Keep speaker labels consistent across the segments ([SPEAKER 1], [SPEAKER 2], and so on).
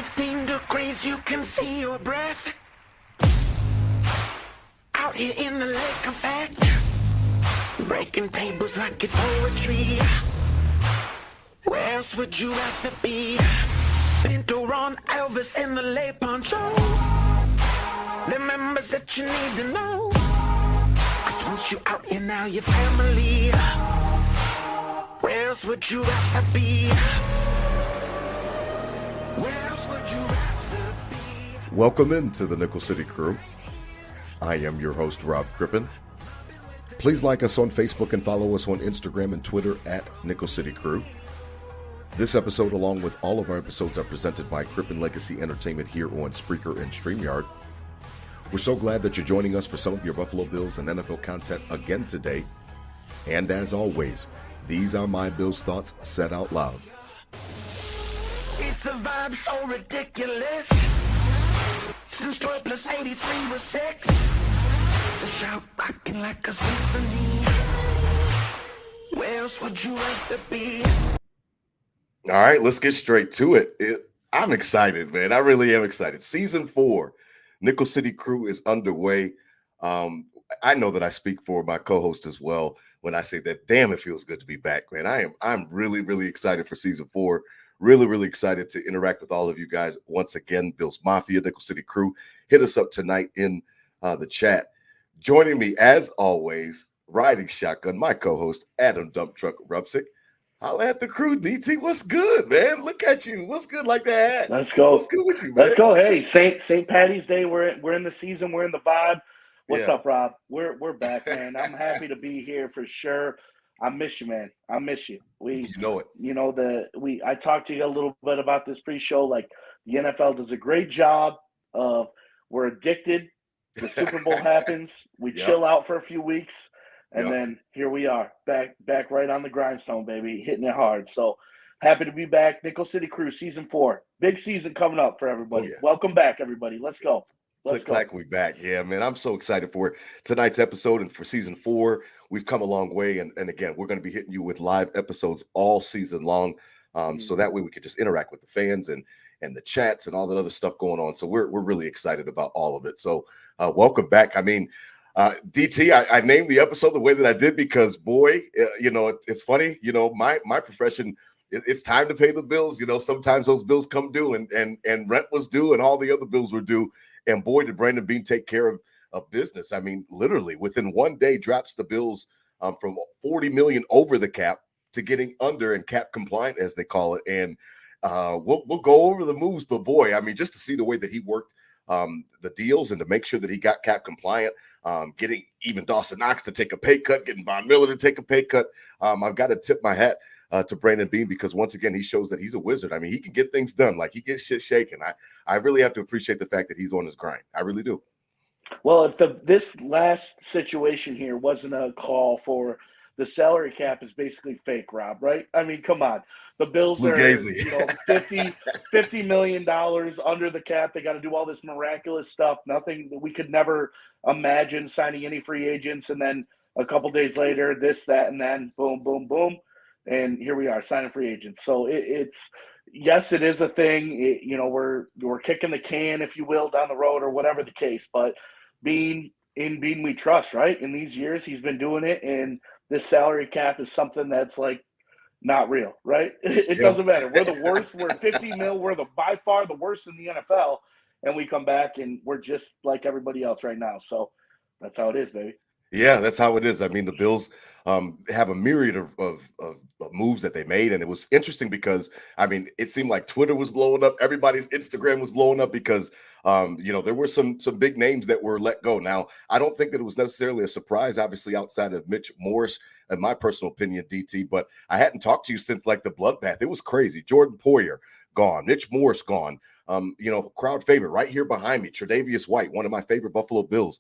[SPEAKER 1] 15 degrees, you can see your breath. Out here in the lake effect, breaking tables like it's poetry. Where else would you rather be? Pinto on Elvis in the lay poncho. The members that you need to know. 'Cause once you out here now, your family. Where else would you rather be? Where else would you rather be?
[SPEAKER 2] Welcome into the Nickel City Crew. I am your host, Rob Crippen. Please like us on Facebook and follow us on Instagram and Twitter at Nickel City Crew. This episode, along with all of our episodes, are presented by Crippen Legacy Entertainment here on Spreaker and StreamYard. We're so glad that you're joining us for some of your Buffalo Bills and NFL content again today. And as always, these are my Bills thoughts said out loud.
[SPEAKER 1] It's a vibe so ridiculous. Since 12 plus 83 was 6. The shout rocking like a symphony. Where else would you rather be?
[SPEAKER 2] All right, let's get straight to it. I'm excited, man. I really am excited. Season 4, Nickel City Crew is underway. I know that I speak for my co-host as well when I say that. Damn, it feels good to be back, man. I'm really, really excited for season 4. Really, really excited to interact with all of you guys once again. Bills Mafia, Nickel City Crew, hit us up tonight in the chat. Joining me, as always, riding shotgun, my co-host Adam Dump Truck Rupsick. Holla at the crew, DT. What's good, man? Look at you. What's good like that?
[SPEAKER 3] Let's go.
[SPEAKER 2] What's good with you, man?
[SPEAKER 3] Let's go. Hey, St. Patty's Day. We're in the season. We're in the vibe. What's up, Rob? We're back, man. I'm happy to be here for sure. I miss you, man. I miss you.
[SPEAKER 2] You know it.
[SPEAKER 3] You know I talked to you a little bit about this pre-show. Like the NFL does a great job of we're addicted. The Super Bowl happens. We chill out for a few weeks. And then here we are, back right on the grindstone, baby, hitting it hard. So happy to be back. Nickel City Crew, Season 4. Big season coming up for everybody. Welcome back, everybody. Let's go.
[SPEAKER 2] Clack, we back. Yeah, man, I'm so excited for tonight's episode and for Season 4. We've come a long way. And again, we're going to be hitting you with live episodes all season long. So that way we can just interact with the fans and the chats and all that other stuff going on. So we're really excited about all of it. So welcome back. I mean, DT, I named the episode the way that I did because, boy, it's funny. You know, my profession, it's time to pay the bills. You know, sometimes those bills come due and rent was due and all the other bills were due. And boy, did Brandon Bean take care of business. I mean, literally within one day drops the bills from $40 million over the cap to getting under and cap compliant, as they call it. And we'll go over the moves. But boy, I mean, just to see the way that he worked the deals and to make sure that he got cap compliant. Getting even Dawson Knox to take a pay cut, getting Von Miller to take a pay cut. I've got to tip my hat to Brandon Bean because once again, he shows that he's a wizard. I mean, he can get things done. Like he gets shit shaken. I really have to appreciate the fact that he's on his grind. I really do.
[SPEAKER 3] Well, if this last situation here wasn't a call for the salary cap is basically fake, Rob, right? I mean, come on. The Bills are, $50 million under the cap. They got to do all this miraculous stuff. Nothing that we could never imagine signing any free agents. And then a couple days later, this, that, and then boom, boom, boom. And here we are signing free agents. So yes, it is a thing. We're kicking the can, if you will, down the road or whatever the case. But Bean we trust, right? In these years, he's been doing it. And this salary cap is something that's like, not real, right? It doesn't matter. We're the worst. We're 50 mil. We're by far the worst in the NFL. And we come back and we're just like everybody else right now. So that's how it is, baby.
[SPEAKER 2] Yeah, that's how it is. I mean, the Bills have a myriad of moves that they made. And it was interesting because, I mean, it seemed like Twitter was blowing up. Everybody's Instagram was blowing up because, there were some big names that were let go. Now, I don't think that it was necessarily a surprise, obviously, outside of Mitch Morse, in my personal opinion, DT. But I hadn't talked to you since, like, the bloodbath. It was crazy. Jordan Poyer, gone. Mitch Morse, gone. Crowd favorite right here behind me. Tre'Davious White, one of my favorite Buffalo Bills,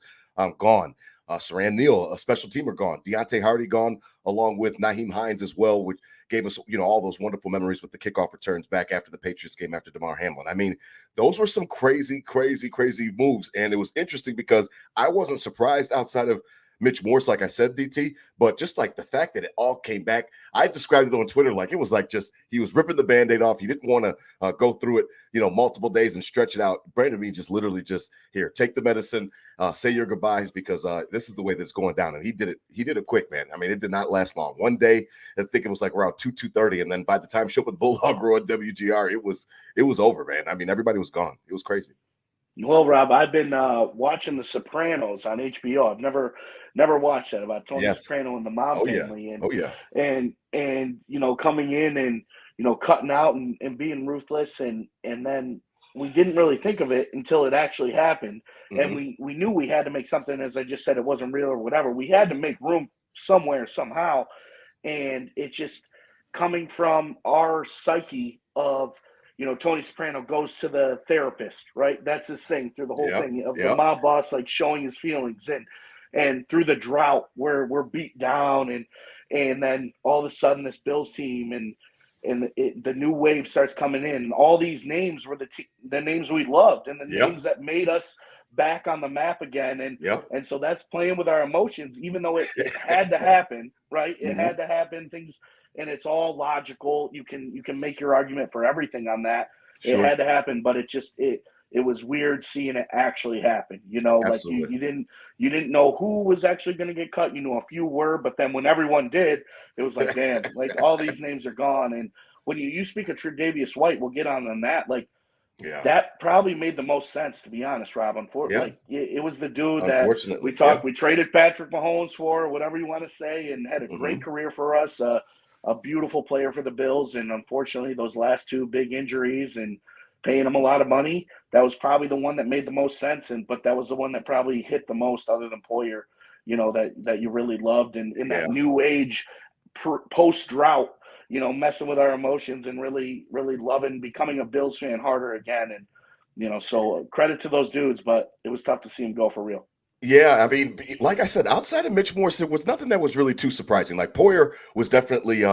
[SPEAKER 2] gone. Saran Neal, a special teamer, gone. Deontay Hardy gone, along with Nyheim Hines as well, which gave us, all those wonderful memories with the kickoff returns back after the Patriots game after DeMar Hamlin. I mean, those were some crazy, crazy, crazy moves. And it was interesting because I wasn't surprised outside of Mitch Morse, like I said, DT, but just like the fact that it all came back, I described it on Twitter like it was like just he was ripping the Band-Aid off. He didn't want to go through it, multiple days and stretch it out. Brandon Mead just literally just here, take the medicine, say your goodbyes because this is the way that's going down. And he did it quick, man. I mean, it did not last long. One day, I think it was like around 2:30, and then by the time Showman Bulldog were on WGR, it was over, man. I mean, everybody was gone. It was crazy.
[SPEAKER 3] Well, Rob, I've been watching The Sopranos on HBO. I've never watched that about Tony Soprano and the mob family. And coming in and cutting out and being ruthless, and then we didn't really think of it until it actually happened. Mm-hmm. And we knew we had to make something, as I just said, it wasn't real or whatever. We had to make room somewhere, somehow. And it's just coming from our psyche of Tony Soprano goes to the therapist, right? That's his thing through the whole thing of the mob boss, like showing his feelings, and through the drought where we're beat down, and then all of a sudden this Bills team and the new wave starts coming in. And all these names were the names we loved and the names that made us back on the map again. And so that's playing with our emotions, even though it had to happen, right? It had to happen. Things. And it's all logical. You can make your argument for everything on that. Sure. It had to happen, but it was weird seeing it actually happen. Like you didn't know who was actually going to get cut. A few were, but then when everyone did, it was like, damn, like all these names are gone. And when you speak of Tre'Davious White, we'll get on that. Like that probably made the most sense, to be honest, Rob. Unfortunately, it was the dude that we traded Patrick Mahomes for, whatever you want to say, and had a great career for us. A beautiful player for the Bills, and unfortunately those last two big injuries and paying him a lot of money, that was probably the one that made the most sense, but that was the one that probably hit the most other than Poyer, that you really loved, and in that new age post-drought, messing with our emotions and really, really loving becoming a Bills fan harder again. And so credit to those dudes, but it was tough to see him go for real.
[SPEAKER 2] Yeah, I mean, like I said, outside of Mitch Morse, there was nothing that was really too surprising. Like Poyer was definitely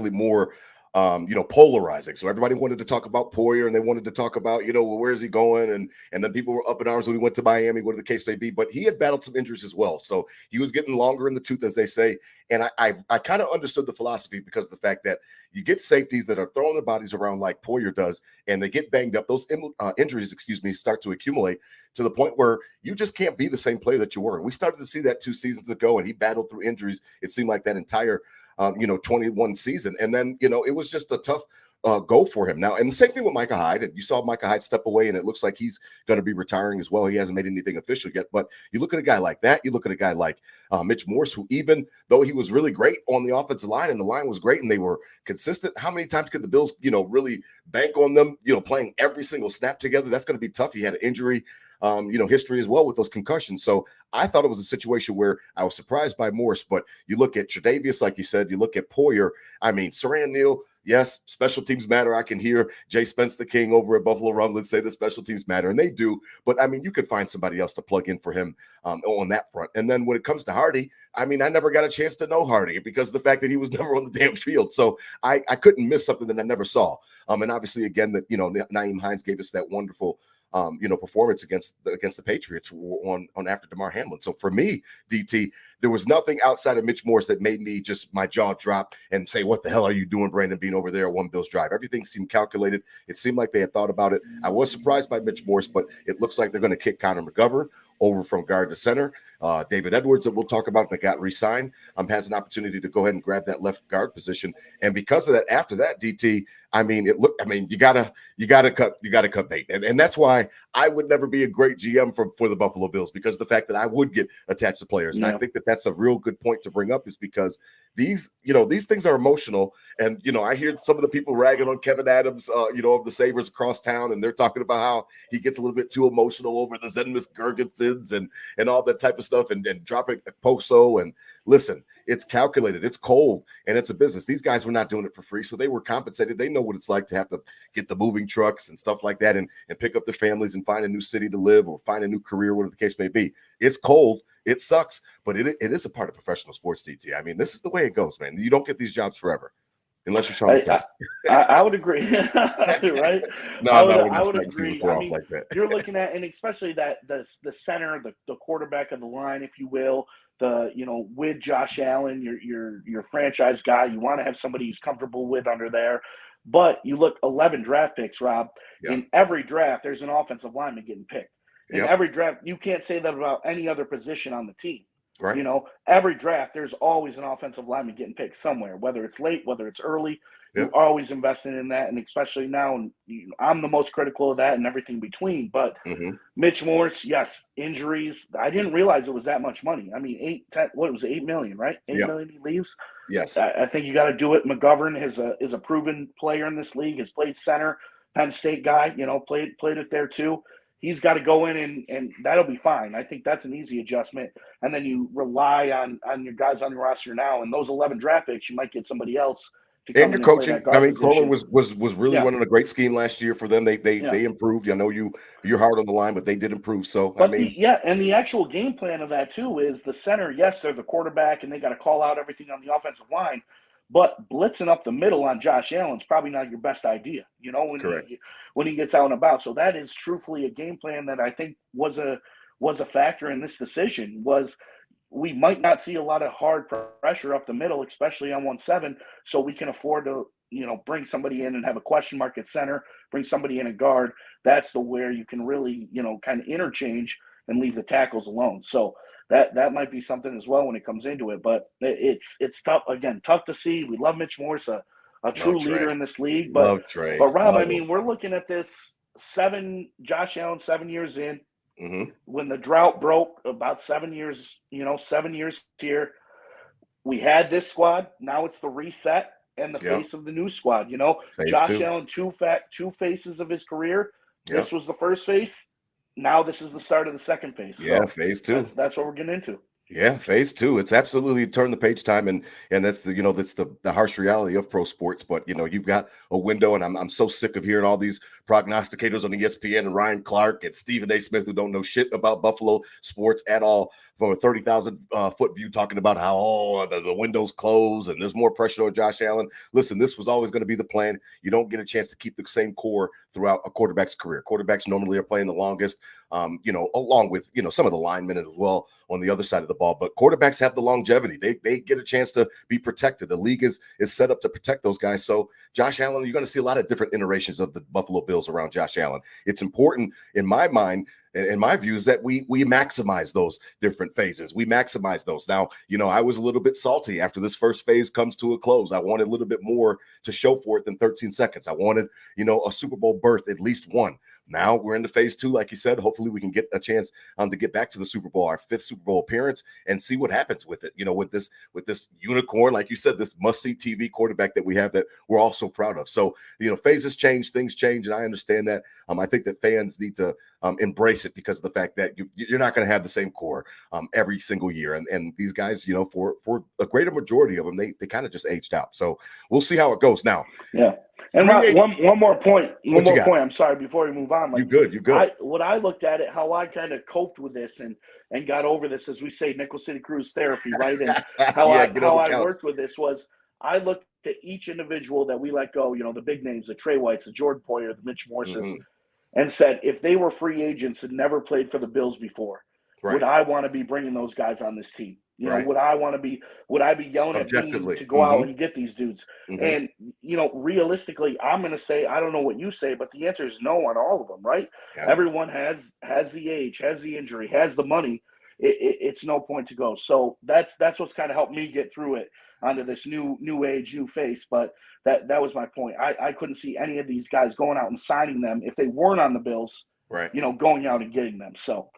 [SPEAKER 2] more polarizing. So everybody wanted to talk about Poyer, and they wanted to talk about, well, where is he going? And then people were up in arms when he went to Miami, whatever the case may be. But he had battled some injuries as well. So he was getting longer in the tooth, as they say. And I kind of understood the philosophy because of the fact that you get safeties that are throwing their bodies around like Poyer does, and they get banged up. Those injuries, start to accumulate to the point where you just can't be the same player that you were. And we started to see that 2 seasons ago, and he battled through injuries. It seemed like that entire 21 season. And then, it was just a tough go for him now. And the same thing with Micah Hyde. And you saw Micah Hyde step away, and it looks like he's going to be retiring as well. He hasn't made anything official yet. But you look at a guy like that. You look at a guy like Mitch Morse, who even though he was really great on the offensive line and the line was great and they were consistent, how many times could the Bills, really bank on them, playing every single snap together? That's going to be tough. He had an injury history as well with those concussions. So I thought it was a situation where I was surprised by Morse, but you look at Tre'Davious, like you said, you look at Poyer. I mean, Saran Neal, yes, special teams matter. I can hear Jay Spence the King over at Buffalo Rumblings say the special teams matter, and they do. But, I mean, you could find somebody else to plug in for him on that front. And then when it comes to Hardy, I mean, I never got a chance to know Hardy because of the fact that he was never on the damn field. So I couldn't miss something that I never saw. And obviously, again, that Nyheim Hines gave us that wonderful performance against the Patriots on after Damar Hamlin. So for me, DT, there was nothing outside of Mitch Morse that made me just my jaw drop and say, what the hell are you doing, Brandon, being over there at One Bills Drive? Everything seemed calculated. It seemed like they had thought about it. I was surprised by Mitch Morse, but it looks like they're going to kick Connor McGovern over from guard to center. David Edwards, that we'll talk about, that got re-signed, has an opportunity to go ahead and grab that left guard position. And because of that, after that, DT, you gotta cut bait. And that's why I would never be a great GM for the Buffalo Bills, because the fact that I would get attached to players. And I think that that's a real good point to bring up, is because these things are emotional. And, I hear some of the people ragging on Kevin Adams, of the Sabres across town, and they're talking about how he gets a little bit too emotional over the Zenmus Gergensons and all that type of stuff and dropping Poso. And listen, it's calculated, it's cold, and it's a business. These guys were not doing it for free, so they were compensated. They know what it's like to have to get the moving trucks and stuff like that and pick up their families and find a new city to live or find a new career, whatever the case may be. It's cold. It sucks, but it is a part of professional sports, DT. I mean, this is the way it goes, man. You don't get these jobs forever. Unless you're Sean.
[SPEAKER 3] I would agree, right?
[SPEAKER 2] No,
[SPEAKER 3] I would agree.
[SPEAKER 2] Like that.
[SPEAKER 3] You're looking at, and especially that the center, the quarterback of the line, if you will, with Josh Allen, your franchise guy. You want to have somebody who's comfortable with under there. But you look 11 draft picks, Rob.
[SPEAKER 2] Yeah.
[SPEAKER 3] In every draft, there's an offensive lineman getting picked. In every draft, you can't say that about any other position on the team.
[SPEAKER 2] Right.
[SPEAKER 3] Every draft, there's always an offensive lineman getting picked somewhere, whether it's late, whether it's early.
[SPEAKER 2] Yep.
[SPEAKER 3] You're always investing in that, and especially now, and I'm the most critical of that and everything between. But Mitch Morse, yes, injuries. I didn't realize it was that much money. I mean, 8 million, right? 8 million he leaves.
[SPEAKER 2] Yes.
[SPEAKER 3] I think you got to do it. McGovern is a proven player in this league. Has played center, Penn State guy. Played it there too. He's got to go in and that'll be fine. I think that's an easy adjustment. And then you rely on your guys on your roster now. And those 11 draft picks, you might get somebody else.
[SPEAKER 2] And your coaching, I mean, Kohler was really running a great scheme last year for them. They improved. I know you're hard on the line, but they did improve. So
[SPEAKER 3] but and the actual game plan of that too is the center. Yes, they're the quarterback, and they got to call out everything on the offensive line. But blitzing up the middle on Josh Allen's probably not your best idea. When he gets out and about. So that is truthfully a game plan that I think was a factor in this decision. Was we might not see a lot of hard pressure up the middle, especially on 1-7, so we can afford to, bring somebody in and have a question mark at center, bring somebody in a guard. That's where you can really, kind of interchange and leave the tackles alone. So that might be something as well when it comes into it. But it's tough, again, tough to see. We love Mitch Morse, a true leader in this league. But Rob, I mean, we're looking at this Josh Allen 7 years in. When the drought broke about 7 years, 7 years here, we had this squad. Now it's the reset and the face of the new squad. Josh Allen, two phases of his career. This was the first phase. Now this is the start of the second phase.
[SPEAKER 2] Yeah, phase two.
[SPEAKER 3] That's what we're getting into.
[SPEAKER 2] Yeah, phase two. It's absolutely turn the page time, and that's the harsh reality of pro sports. But you've got a window, and I'm so sick of hearing all these prognosticators on ESPN and Ryan Clark and Stephen A. Smith who don't know shit about Buffalo sports at all from a 30,000 foot view, talking about how the window's closed and there's more pressure on Josh Allen. Listen, this was always going to be the plan. You don't get a chance to keep the same core throughout a quarterback's career. Quarterbacks normally are playing the longest, along with some of the linemen as well on the other side of the ball. But quarterbacks have the longevity. They get a chance to be protected. The league is set up to protect those guys. So Josh Allen, you're going to see a lot of different iterations of the Buffalo Bills around Josh Allen. It's important in my mind, in my view, is that we maximize those different phases. We maximize those. Now, I was a little bit salty after this first phase comes to a close. I wanted a little bit more to show for it than 13 seconds. I wanted, a Super Bowl berth, at least one. Now we're into phase two, like you said. Hopefully we can get a chance to get back to the Super Bowl, our 5th Super Bowl appearance, and see what happens with it. With this unicorn, like you said, this must-see TV quarterback that we have that we're all so proud of. So, phases change, things change, and I understand that. I think that fans need to embrace it because of the fact that you're not going to have the same core every single year. And these guys, for a greater majority of them, they kind of just aged out. So we'll see how it goes now.
[SPEAKER 3] Yeah. And one more point. I'm sorry, before we move on.
[SPEAKER 2] You good.
[SPEAKER 3] What I looked at it, how I kind of coped with this and got over this, as we say, Nickel City Cruise therapy, right? And how I worked with this was I looked at each individual that we let go, the big names, the Trey Whites, the Jordan Poyer, the Mitch Morses, and said, if they were free agents and never played for the Bills before, would I want to be bringing those guys on this team? Would I be yelling at me to go out and get these dudes? And, realistically, I'm going to say, I don't know what you say, but the answer is no on all of them, right? Yeah. Everyone has the age, has the injury, has the money. It's no point to go. So that's what's kind of helped me get through it onto this new age, new face. But that was my point. I couldn't see any of these guys going out and signing them if they weren't on the Bills,
[SPEAKER 2] right?
[SPEAKER 3] Going out and getting them. So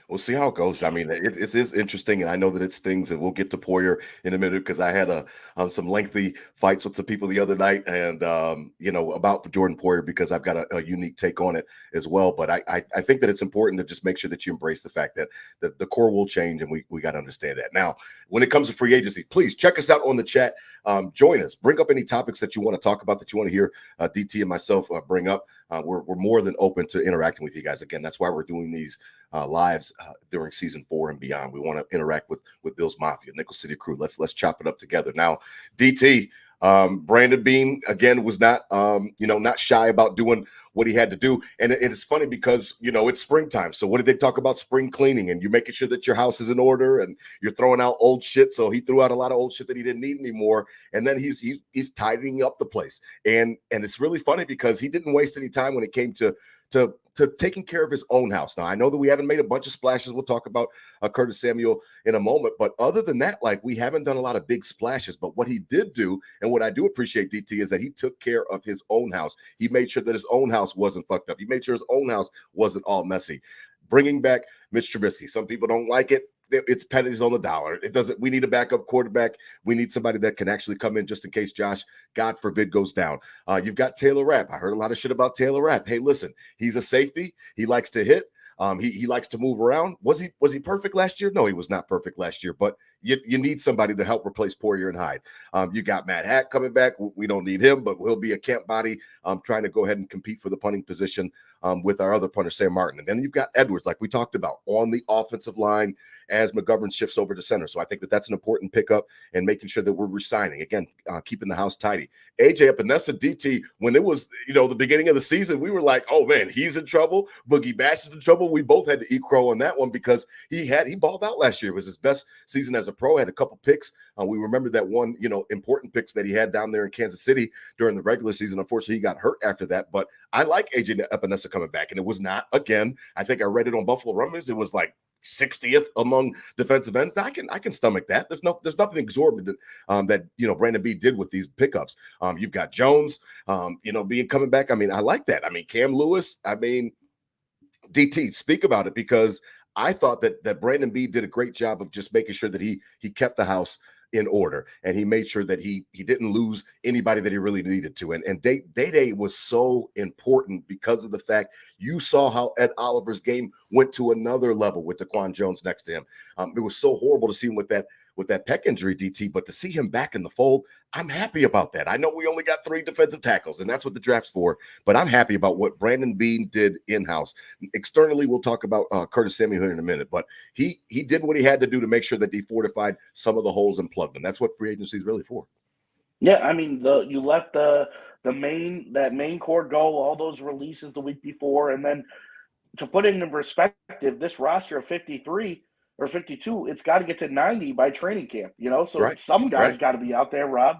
[SPEAKER 2] we'll see how it goes. I mean, it is interesting, and I know that it stings, and we'll get to Poyer in a minute because I had some lengthy fights with some people the other night, and about Jordan Poyer because I've got a unique take on it as well. But I think that it's important to just make sure that you embrace the fact that the core will change, and we got to understand that. Now, when it comes to free agency, please check us out on the chat. Join us. Bring up any topics that you want to talk about, that you want to hear DT and myself bring up. We're more than open to interacting with you guys. Again, that's why we're doing these lives during season 4 and beyond. We want to interact with Bill's Mafia, Nickel City Crew. Let's chop it up together. Now, DT, Brandon Beane again was not, not shy about doing what he had to do. And it's funny because it's springtime. So what did they talk about? Spring cleaning, and you're making sure that your house is in order, and you're throwing out old shit. So he threw out a lot of old shit that he didn't need anymore, and then he's tidying up the place. And it's really funny because he didn't waste any time when it came to taking care of his own house. Now, I know that we haven't made a bunch of splashes. We'll talk about Curtis Samuel in a moment. But other than that, like, we haven't done a lot of big splashes. But what he did do, and what I do appreciate, DT, is that he took care of his own house. He made sure that his own house wasn't fucked up. He made sure his own house wasn't all messy. Bringing back Mitch Trubisky. Some people don't like it. It's pennies on the dollar. It doesn't. We need a backup quarterback. We need somebody that can actually come in just in case Josh, God forbid, goes down. You've got Taylor Rapp. I heard a lot of shit about Taylor Rapp. Hey, listen, he's a safety. He likes to hit. He likes to move around. Was he perfect last year? No, he was not perfect last year. But you need somebody to help replace Poyer and Hyde. You got Matt Hack coming back. We don't need him, but he'll be a camp body trying to go ahead and compete for the punting position with our other punter, Sam Martin. And then you've got Edwards, like we talked about, on the offensive line as McGovern shifts over to center. So I think that that's an important pickup, and making sure that we're resigning. Again, keeping the house tidy. AJ Epinesa, DT, when it was, the beginning of the season, we were like, oh, man, he's in trouble. Boogie Bash is in trouble. We both had to eat crow on that one because he balled out last year. It was his best season as a pro, had a couple picks. We remember that one, important picks that he had down there in Kansas City during the regular season. Unfortunately, he got hurt after that. But I like AJ Epinesa coming back. And it was not, again, I think I read it on Buffalo Rumblings, it was like 60th among defensive ends. I can stomach that. There's nothing exorbitant that Brandon B did with these pickups. You've got Jones, being coming back. I mean, I like that. I mean, Cam Lewis. I mean, DT, speak about it, because I thought that Brandon B did a great job of just making sure that he kept the house in order, and he made sure that he didn't lose anybody that he really needed to. And Day was so important because of the fact you saw how Ed Oliver's game went to another level with Daquan Jones next to him. It was so horrible to see him with that pec injury, DT, but to see him back in the fold, I'm happy about that. I know we only got 3 defensive tackles, and that's what the draft's for, but I'm happy about what Brandon Beane did in-house. Externally, we'll talk about Curtis Samuel here in a minute, but he did what he had to do to make sure that he fortified some of the holes and plugged them. That's what free agency is really for.
[SPEAKER 3] Yeah, I mean, you let that main core go, all those releases the week before, and then to put it in perspective, this roster of 53 or 52, it's got to get to 90 by training camp, so
[SPEAKER 2] Right.
[SPEAKER 3] some guys
[SPEAKER 2] Right.
[SPEAKER 3] got to be out there, Rob,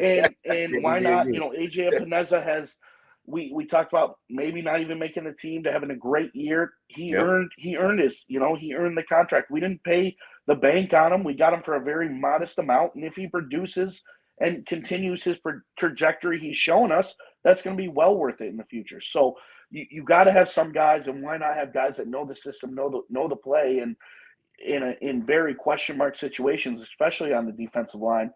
[SPEAKER 3] and why not, AJ Epinesa has, we talked about maybe not even making the team to having a great year. He earned his, he earned the contract. We didn't pay the bank on him. We got him for a very modest amount. And if he produces and continues his trajectory he's shown us, that's going to be well worth it in the future. So you got to have some guys, and why not have guys that know the system, know the play, and in very question mark situations, especially on the defensive line,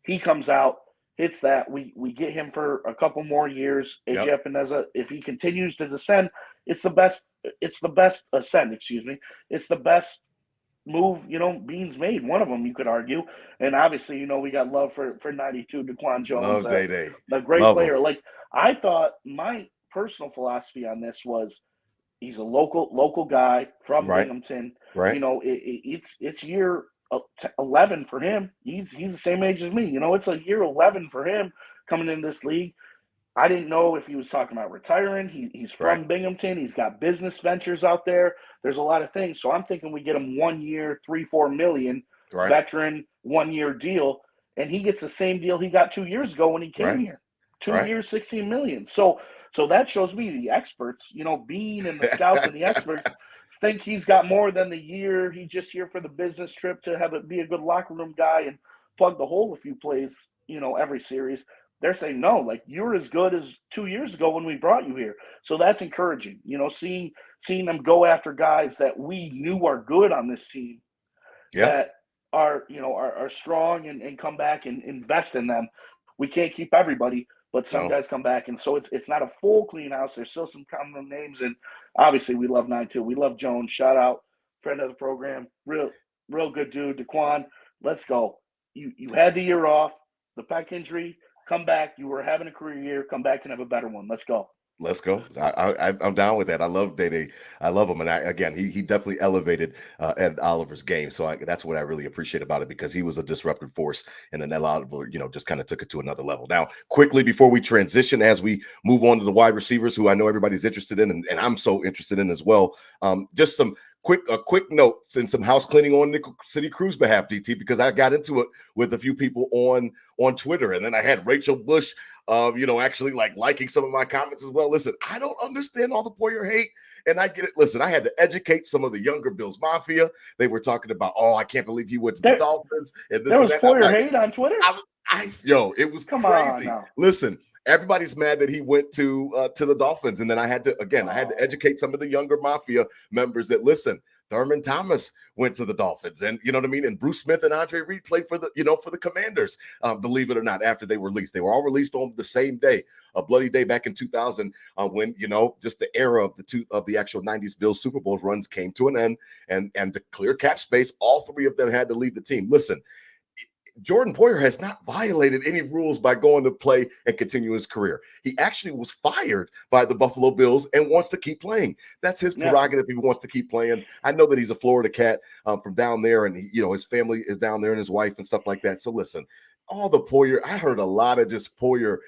[SPEAKER 3] he comes out, hits that. We get him for a couple more years. AJ Epinesa, if he continues to descend, it's the best ascend. Excuse me, it's the best move Bean's made. One of them, you could argue, and obviously we got love for 92 Daquan Jones,
[SPEAKER 2] Love Day.
[SPEAKER 3] a great
[SPEAKER 2] Love
[SPEAKER 3] player.
[SPEAKER 2] him.
[SPEAKER 3] Like, I thought my personal philosophy on this was, he's a local guy from
[SPEAKER 2] Right.
[SPEAKER 3] Binghamton.
[SPEAKER 2] Right.
[SPEAKER 3] It's year 11 for him. He's the same age as me. It's a year 11 for him coming in this league. I didn't know if he was talking about retiring. He's from Binghamton. He's got business ventures out there. There's a lot of things. So I'm thinking we get him 1 year, $3-4 million, veteran 1 year deal, and he gets the same deal he got 2 years ago when he came here. 2 years, $16 million. So that shows me the experts, Bean and the scouts and the experts think he's got more than the year. He's just here for the business trip to be a good locker room guy and plug the hole a few plays, every series. They're saying, no, like, you're as good as 2 years ago when we brought you here. So that's encouraging, seeing them go after guys that we knew are good on this team, that are strong, and come back and invest in them. We can't keep everybody, but some guys come back, and so it's not a full clean house. There's still some common names, and obviously we love 9-2. We love Jones. Shout out, friend of the program, real good dude. Daquan, let's go. You had the year off, the pec injury. Come back. You were having a career year. Come back and have a better one. Let's go.
[SPEAKER 2] Let's go. I'm down with that. I love Day. I love him, and again, he definitely elevated Ed Oliver's game. So that's what I really appreciate about it, because he was a disruptive force, and then Ed Oliver, just kind of took it to another level. Now, quickly before we transition, as we move on to the wide receivers, who I know everybody's interested in, and I'm so interested in as well. Just some quick note and some house cleaning on Nickel City Crew's behalf, DT, because I got into it with a few people on Twitter, and then I had Rachel Bush actually liking some of my comments as well. Listen, I don't understand all the Poyer hate, and I get it. Listen, I had to educate some of the younger Bills Mafia. They were talking about, oh, I can't believe he went to the Dolphins. And this
[SPEAKER 3] there was
[SPEAKER 2] and that.
[SPEAKER 3] Poyer hate on Twitter?
[SPEAKER 2] It was
[SPEAKER 3] Come
[SPEAKER 2] crazy.
[SPEAKER 3] on now.
[SPEAKER 2] Listen, everybody's mad that he went to the Dolphins, and then I had to educate some of the younger Mafia members that, listen, Thurman Thomas went to the Dolphins, and you know what I mean. And Bruce Smith and Andre Reed played for the Commanders. Believe it or not, after they were released, they were all released on the same day, a bloody day back in 2000, when just the era of the actual 90s Bills Super Bowl runs came to an end, and to clear cap space, all three of them had to leave the team. Listen, Jordan Poyer has not violated any rules by going to play and continue his career. He actually was fired by the Buffalo Bills and wants to keep playing. That's his prerogative. He wants to keep playing. I know that he's a Florida cat from down there, and his family is down there and his wife and stuff like that. So listen, all the Poyer, I heard a lot of just Poyer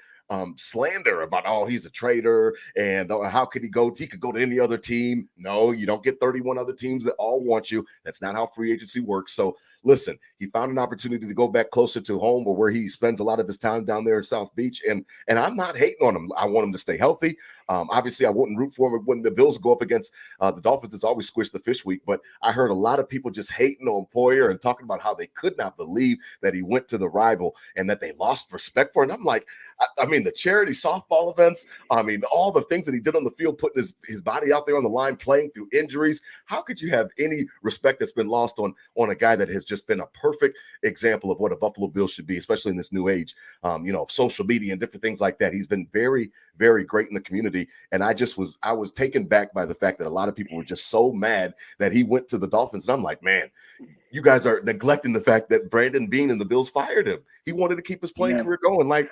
[SPEAKER 2] slander about, oh, he's a traitor, and how could he go? He could go to any other team. No, you don't get 31 other teams that all want you. That's not how free agency works. So listen, he found an opportunity to go back closer to home, or where he spends a lot of his time down there in South Beach. And I'm not hating on him. I want him to stay healthy. Obviously, I wouldn't root for him when the Bills go up against the Dolphins. It's always squish the fish week. But I heard a lot of people just hating on Poyer and talking about how they could not believe that he went to the rival and that they lost respect for it. And I'm like, I mean, the charity softball events, I mean, all the things that he did on the field, putting his body out there on the line, playing through injuries. How could you have any respect that's been lost on a guy that has just been a perfect example of what a Buffalo Bill should be, especially in this new age, of social media and different things like that. He's been very, very great in the community. And I was taken back by the fact that a lot of people were just so mad that he went to the Dolphins. And I'm like, man, you guys are neglecting the fact that Brandon Beane and the Bills fired him. He wanted to keep his playing career going. Like,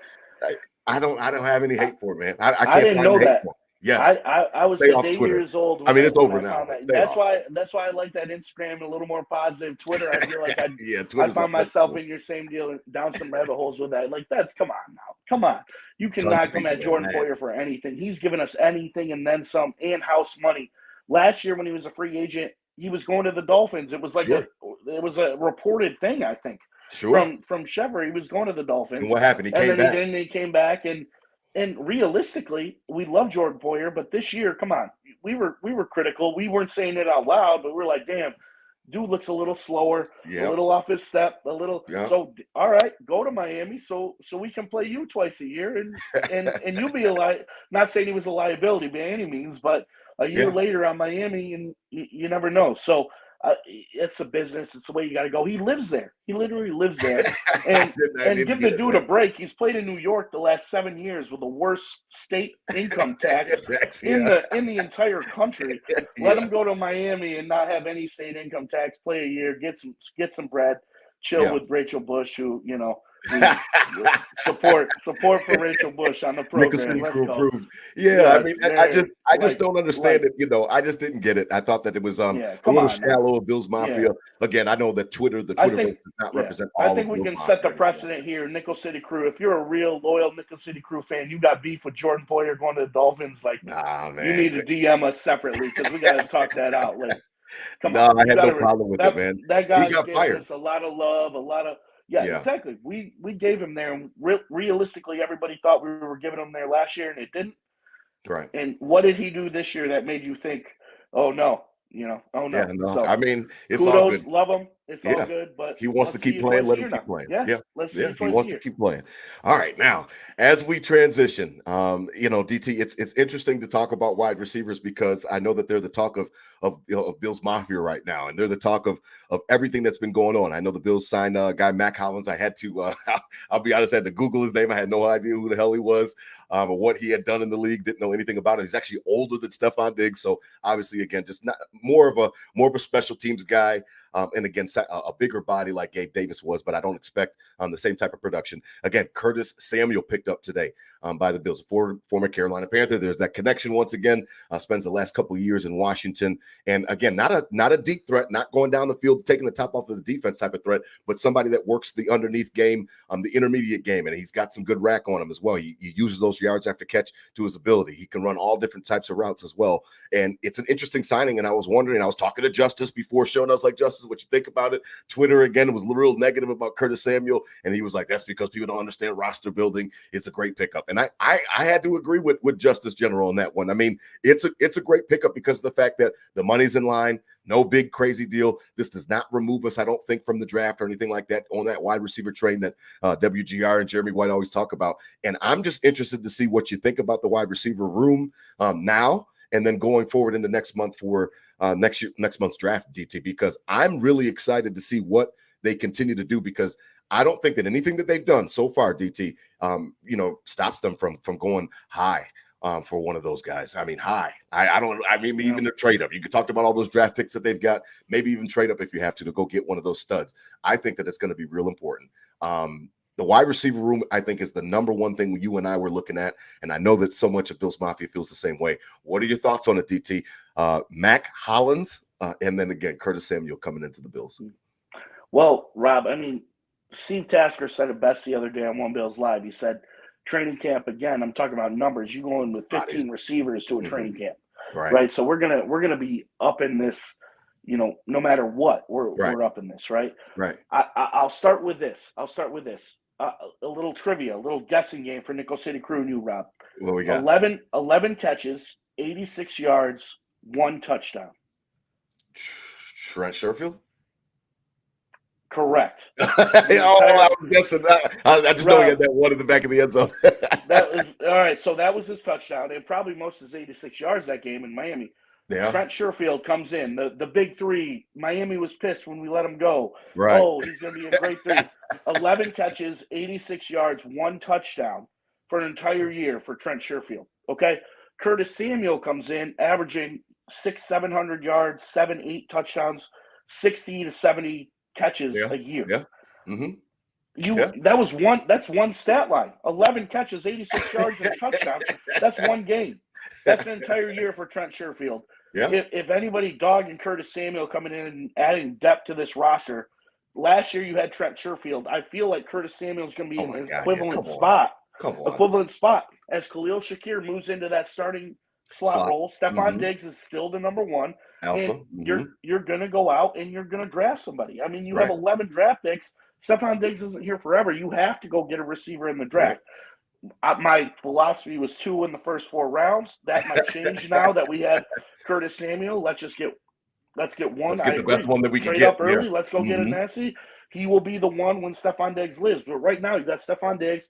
[SPEAKER 2] I don't have any hate for it, man. I
[SPEAKER 3] didn't know that.
[SPEAKER 2] Yes,
[SPEAKER 3] I was today years old.
[SPEAKER 2] I mean, it's over now.
[SPEAKER 3] That's why I like that Instagram, a little more positive. Twitter, I feel like I found myself in your same deal, down some rabbit holes with that. Like, come on now. Come on. You cannot come at Jordan Poyer for anything. He's given us anything and then some, and house money. Last year when he was a free agent, he was going to the Dolphins. It was like it was a reported thing, I think. Sure. From Chevrolet, he was going to the Dolphins.
[SPEAKER 2] And what happened? He came back.
[SPEAKER 3] He came back, and realistically, we love Jordan Poyer, but this year, come on, we were critical. We weren't saying it out loud, but we were like, damn, dude looks a little slower, a little off his step, a little. So, all right, go to Miami so we can play you twice a year, and you'll be not saying he was a liability by any means, but a year later on Miami, and you never know. So. It's a business. It's the way you got to go. He lives there. He literally lives there. And give the dude a break. He's played in New York the last 7 years with the worst state income tax in the entire country. Let him go to Miami and not have any state income tax. Play a year, get some bread, chill with Rachel Bush, who support for Rachel Bush on the program. Let's go.
[SPEAKER 2] Approved. Yeah, I mean, I just don't understand it. I just didn't get it. I thought that it was a little shallow of Bills Mafia. Again, I know that Twitter does not represent all.
[SPEAKER 3] I think we can set the precedent here. Nickel City Crew. If you're a real loyal Nickel City Crew fan, you got beef with Jordan Poyer going to the Dolphins. Like, man, you need to DM us separately because we got to talk that out. Like, come on,
[SPEAKER 2] I had no problem with it, man.
[SPEAKER 3] That guy got fired. Us a lot of love, a lot of. Yeah, exactly. We gave him there, and realistically, everybody thought we were giving him there last year, and it didn't.
[SPEAKER 2] Right.
[SPEAKER 3] And what did he do this year that made you think, oh no, oh no?
[SPEAKER 2] Yeah, no. So, I mean, it's
[SPEAKER 3] kudos,
[SPEAKER 2] all good.
[SPEAKER 3] Love him. It's all good, but
[SPEAKER 2] he wants to keep playing. Let him keep playing.
[SPEAKER 3] Let's see.
[SPEAKER 2] He wants to keep playing. All right, now as we transition, DT, it's interesting to talk about wide receivers because I know that they're the talk of Bills Mafia right now, and they're the talk of everything that's been going on. I know the Bills signed guy Mac Hollins. I had to, I'll be honest, I had to Google his name. I had no idea who the hell he was, or what he had done in the league. Didn't know anything about him. He's actually older than Stephon Diggs, so obviously, again, just not more of a special teams guy. And again, a bigger body like Gabe Davis was, but I don't expect the same type of production. Again, Curtis Samuel picked up today by the Bills, former Carolina Panther. There's that connection once again. Spends the last couple of years in Washington, and again, not a deep threat, not going down the field, taking the top off of the defense type of threat, but somebody that works the underneath game, the intermediate game, and he's got some good rack on him as well. He uses those yards after catch to his ability. He can run all different types of routes as well, and it's an interesting signing. And I was wondering, I was talking to Justice before show, and I was like, Justice, what you think about it? Twitter again was real negative about Curtis Samuel, and he was like, that's because people don't understand roster building. It's a great pickup, and I had to agree with Justice General on that one. I mean, it's a great pickup because of the fact that the money's in line. No big crazy deal. This does not remove us, I don't think, from the draft or anything like that on that wide receiver train that WGR and Jeremy White always talk about. And I'm just interested to see what you think about the wide receiver room now and then going forward into next month for next month's draft, DT, because I'm really excited to see what they continue to do, because I don't think that anything that they've done so far, DT, stops them from going high. For one of those guys. I mean, high. Even a trade up. You could talk about all those draft picks that they've got, maybe even trade up if you have to go get one of those studs. I think that it's going to be real important. The wide receiver room, I think, is the number one thing you and I were looking at. And I know that so much of Bills Mafia feels the same way. What are your thoughts on it, DT? Mac Hollins, and then again, Curtis Samuel coming into the Bills.
[SPEAKER 3] Well, Rob, I mean, Steve Tasker said it best the other day on One Bills Live. He said, training camp, again, I'm talking about numbers. You go in with 15 receivers to a training camp, right? So we're gonna be up in this, no matter what, we're up in this, right?
[SPEAKER 2] Right.
[SPEAKER 3] I'll start with this. A little trivia, a little guessing game for Nickel City Crew and you, Rob.
[SPEAKER 2] What we got?
[SPEAKER 3] 11 catches, 86 yards, 1 touchdown.
[SPEAKER 2] Trent Sherfield?
[SPEAKER 3] Correct.
[SPEAKER 2] I was guessing that. I just know he had that one in the back of the end zone.
[SPEAKER 3] That was all right. So that was his touchdown, and probably most of his 86 yards that game in Miami.
[SPEAKER 2] Yeah.
[SPEAKER 3] Trent Sherfield comes in. The big three. Miami was pissed when we let him go.
[SPEAKER 2] Right.
[SPEAKER 3] Oh, he's going to be a great three. 11 catches, 86 yards, 1 touchdown for an entire year for Trent Sherfield. Okay. Curtis Samuel comes in, averaging 700 yards, 8 touchdowns, 60 to 70 catches a year.
[SPEAKER 2] Yeah. Mm-hmm.
[SPEAKER 3] That's one stat line. 11 catches, 86 yards, and a touchdown. That's one game. That's an entire year for Trent Sherfield.
[SPEAKER 2] Yeah.
[SPEAKER 3] If anybody dogging Curtis Samuel coming in and adding depth to this roster, last year you had Trent Sherfield. I feel like Curtis Samuel is going to be in an equivalent spot. Equivalent spot as Khalil Shakir moves into that starting slot role. Stephon Diggs is still the number one.
[SPEAKER 2] Alpha.
[SPEAKER 3] And you're going to go out and you're going to draft somebody. I mean, you have 11 draft picks. Stephon Diggs isn't here forever. You have to go get a receiver in the draft. My philosophy was 2 in the first 4 rounds. That might change now that we have Curtis Samuel. Let's get one.
[SPEAKER 2] Let's get the best one that we can get
[SPEAKER 3] up early. Let's go get a Nasty. He will be the one when Stephon Diggs lives. But right now you got Stephon Diggs,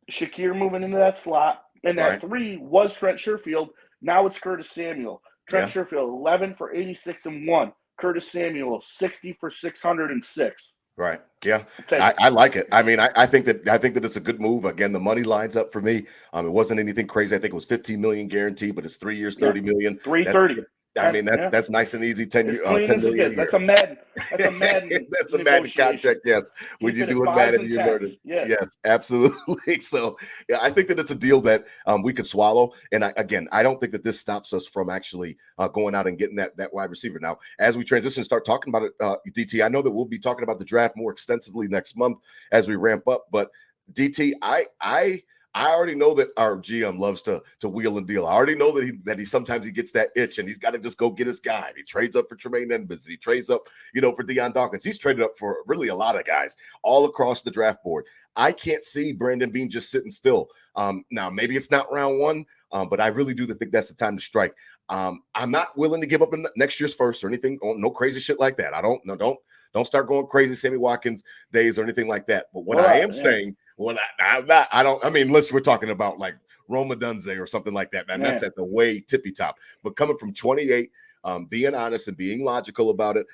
[SPEAKER 3] Shakir moving into that slot, and that 3 was Trent Sherfield. Now it's Curtis Samuel. Trent Sherfield, 11 for 86 and 1. Curtis Samuel, 60 for 606.
[SPEAKER 2] Right. Yeah. I like it. I mean, I think that it's a good move. Again, the money lines up for me. It wasn't anything crazy. I think it was 15 million guaranteed, but it's 3 years, 30 million.
[SPEAKER 3] 330.
[SPEAKER 2] I mean, that's nice and easy. 10 million.
[SPEAKER 3] That's a Madden. That's a Madden.
[SPEAKER 2] That's a Madden contract. Yes. When you do it Madden, you learn it. Yes, absolutely. So I think that it's a deal that we could swallow. And I don't think that this stops us from actually going out and getting that wide receiver. Now, as we transition and start talking about it, DT, I know that we'll be talking about the draft more extensively next month as we ramp up. But DT, I already know that our GM loves to wheel and deal. I already know that he sometimes he gets that itch and he's got to just go get his guy. He trades up for Tremaine Edmonds. He trades up, for Deion Dawkins. He's traded up for really a lot of guys all across the draft board. I can't see Brandon Beane just sitting still. Now maybe it's not round 1, but I really do think that's the time to strike. I'm not willing to give up next year's first or anything. No crazy shit like that. Don't start going crazy Sammy Watkins days or anything like that. But what I am saying. Well, unless we're talking about like Roma Dunze or something like that, man, that's at the way tippy top. But coming from 28, being honest and being logical about it,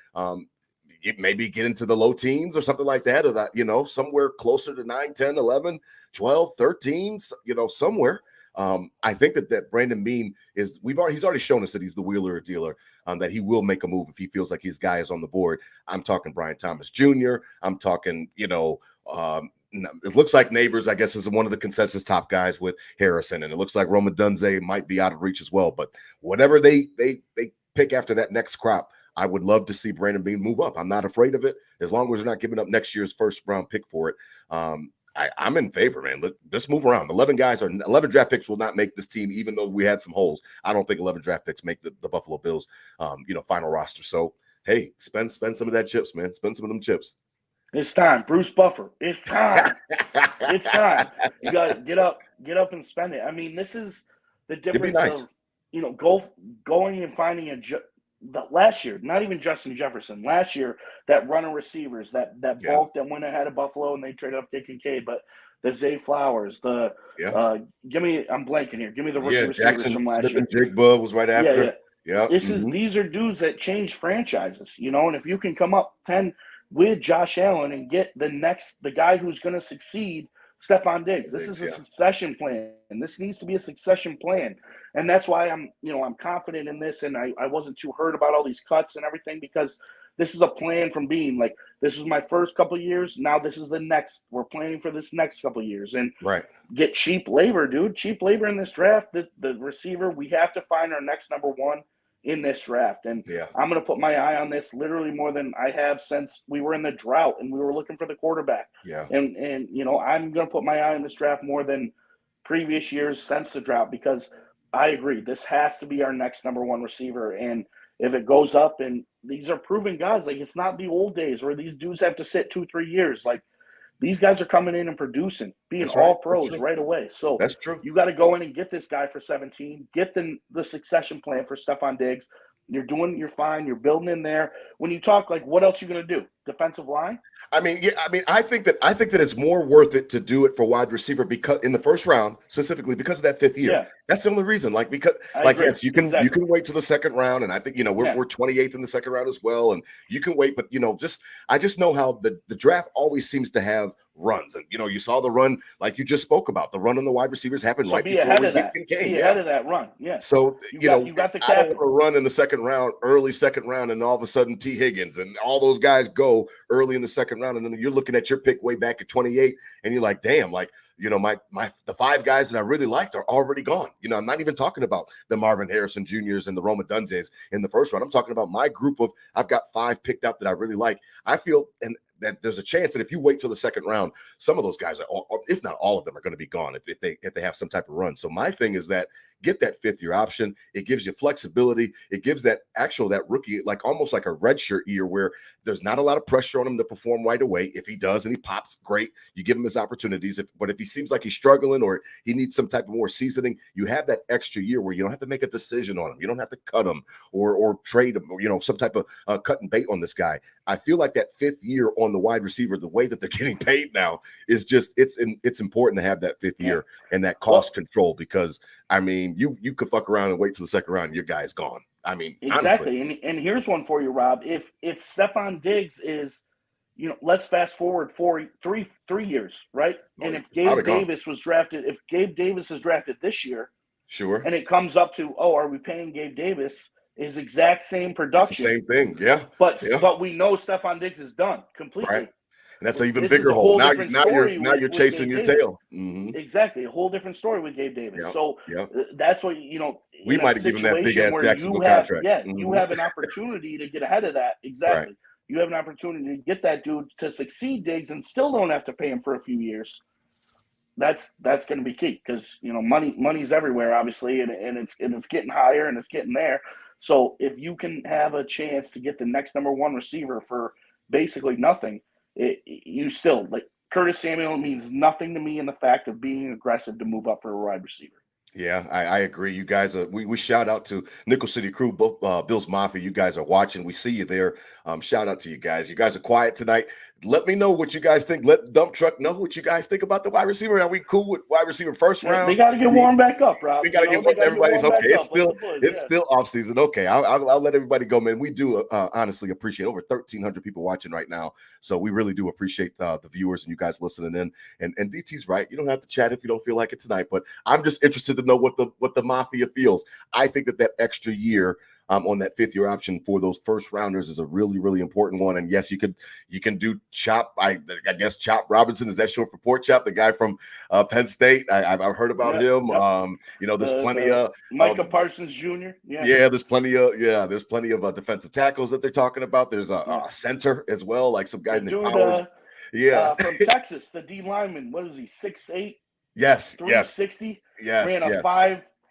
[SPEAKER 2] maybe get into the low teens or something like that, or that, somewhere closer to 9, 10, 11, 12, 13, somewhere. I think that Brandon Beane is he's already shown us that he's the wheeler or dealer, that he will make a move if he feels like his guy is on the board. I'm talking Brian Thomas Jr. I'm talking, it looks like Neighbors, I guess, is one of the consensus top guys with Harrison, and it looks like Roma Dunze might be out of reach as well. But whatever they pick after that next crop, I would love to see Brandon Beane move up. I'm not afraid of it as long as they're not giving up next year's first round pick for it. I'm in favor, man. Let's move around. 11 draft picks will not make this team, even though we had some holes. I don't think 11 draft picks make the Buffalo Bills, final roster. So, hey, spend some of that chips, man. Spend some of them chips.
[SPEAKER 3] It's time. Bruce Buffer. It's time. It's time. You got to get up and spend it. I mean, this is the difference of, going and finding last year, not even Justin Jefferson. Last year, that run of receivers, that bulk that went ahead of Buffalo and they traded up Dick and K, but the Zay Flowers, I'm blanking here. Give me the rookie receivers
[SPEAKER 2] Jackson
[SPEAKER 3] from last
[SPEAKER 2] Smith
[SPEAKER 3] year.
[SPEAKER 2] And Jigba was right after.
[SPEAKER 3] Yeah. These are dudes that change franchises, and if you can come up 10 with Josh Allen and get the guy who's going to succeed, Stephon Diggs. This is a succession plan, and this needs to be a succession plan. And that's why I'm confident in this, and I wasn't too hurt about all these cuts and everything, because this is a plan from Beane. Like, this was my first couple of years. Now this is the next. We're planning for this next couple of years. And get cheap labor, dude. Cheap labor in this draft. The receiver, we have to find our next number one in this draft. And I'm going to put my eye on this literally more than I have since we were in the drought and we were looking for the quarterback. And I'm going to put my eye on this draft more than previous years since the drought, because I agree, this has to be our next number one receiver. And if it goes up, and these are proven guys, like, it's not the old days where these dudes have to sit 2-3 years. Like, these guys are coming in and producing, being all pros right away. So
[SPEAKER 2] that's true.
[SPEAKER 3] You got to go in and get this guy for 17, get the succession plan for Stephon Diggs. You're fine. You're building in there. When you talk, like, what else are you going to do? Defensive line?
[SPEAKER 2] I think that it's more worth it to do it for wide receiver, because in the first round, specifically because of that fifth year.
[SPEAKER 3] Yeah.
[SPEAKER 2] That's the only reason. Like, because yes, you can wait till the second round, and I think we're 28th in the second round as well, and you can wait, but I just know how the draft always seems to have runs, and you saw the run like you just spoke about. The run on the wide receivers happened right before
[SPEAKER 3] ahead of that. Be ahead of that run. Yeah.
[SPEAKER 2] So
[SPEAKER 3] you got the
[SPEAKER 2] I don't want to run in the second round, early second round, and all of a sudden T. Higgins and all those guys go early in the second round, and then you're looking at your pick way back at 28, and you're like, damn, like, the 5 guys that I really liked are already gone. I'm not even talking about the Marvin Harrison Jr.'s and the Roma Dunzes in the first round. I'm talking about my group of, I've got 5 picked out that I really like. I feel that there's a chance that if you wait till the second round, some of those guys if not all of them, are going to be gone if they have some type of run. So my thing is that get that 5th-year option. It gives you flexibility. It gives that rookie, like, almost like a redshirt year where there's not a lot of pressure on him to perform right away. If he does and he pops, great. You give him his opportunities. But if he seems like he's struggling or he needs some type of more seasoning, you have that extra year where you don't have to make a decision on him. You don't have to cut him or trade him or, some type of cut and bait on this guy. I feel like that 5th year on the wide receiver, the way that they're getting paid now, is just it's important to have that 5th year and that cost control, because I mean, you could fuck around and wait till the second round and your guy's gone. I mean,
[SPEAKER 3] exactly.
[SPEAKER 2] Honestly.
[SPEAKER 3] And here's one for you, Rob. If Stephon Diggs is, let's fast forward 3 years, right? And if Gabe Davis is drafted this year,
[SPEAKER 2] sure,
[SPEAKER 3] and it comes up to, are we paying Gabe Davis his exact same production?
[SPEAKER 2] It's the same thing, yeah.
[SPEAKER 3] But we know Stephon Diggs is done completely.
[SPEAKER 2] Right. And that's an even bigger hole. Now you're chasing your tail.
[SPEAKER 3] Mm-hmm. Exactly. A whole different story with Gabe Davis.
[SPEAKER 2] Yep.
[SPEAKER 3] So that's what,
[SPEAKER 2] we might have given that big ass Jacksonville contract.
[SPEAKER 3] Yeah, you have an opportunity to get ahead of that. Exactly. Right. You have an opportunity to get that dude to succeed, Diggs, and still don't have to pay him for a few years. That's going to be key, because money's everywhere, obviously, and it's getting higher and it's getting there. So if you can have a chance to get the next number one receiver for basically nothing, you still, like, Curtis Samuel means nothing to me in the fact of being aggressive to move up for a wide receiver.
[SPEAKER 2] Yeah, I agree. You guys we shout out to Nickel City Crew, both Bills Mafia. You guys are watching. We see you there. Shout out to you guys. You guys are quiet tonight. let me know what you guys think. Let Dump Truck know what you guys think about the wide receiver. Are we cool with wide receiver first round?
[SPEAKER 3] They got to get warmed back up, Rob.
[SPEAKER 2] We got to get
[SPEAKER 3] they gotta
[SPEAKER 2] everybody's
[SPEAKER 3] get warmed
[SPEAKER 2] okay.
[SPEAKER 3] back up, like the boys,
[SPEAKER 2] It's still off season. Okay, I'll let everybody go, man. We do honestly appreciate over 1,300 people watching right now, so we really do appreciate the viewers and you guys listening in. And DT's right. You don't have to chat if you don't feel like it tonight, but I'm just interested to know what the Mafia feels. I think that extra year on that 5th-year option for those first rounders is a really, really important one. And yes, you can do Chop. I guess Chop Robinson, is that short for Pork Chop? The guy from Penn State. I've heard about him. Yep. There's plenty of
[SPEAKER 3] Micah Parsons Jr.
[SPEAKER 2] There's plenty of defensive tackles that they're talking about. There's a center as well, like some guy named Powers.
[SPEAKER 3] From Texas, the D lineman. What is he? 6'8"?
[SPEAKER 2] Yes,
[SPEAKER 3] 360.
[SPEAKER 2] Yes,
[SPEAKER 3] ran a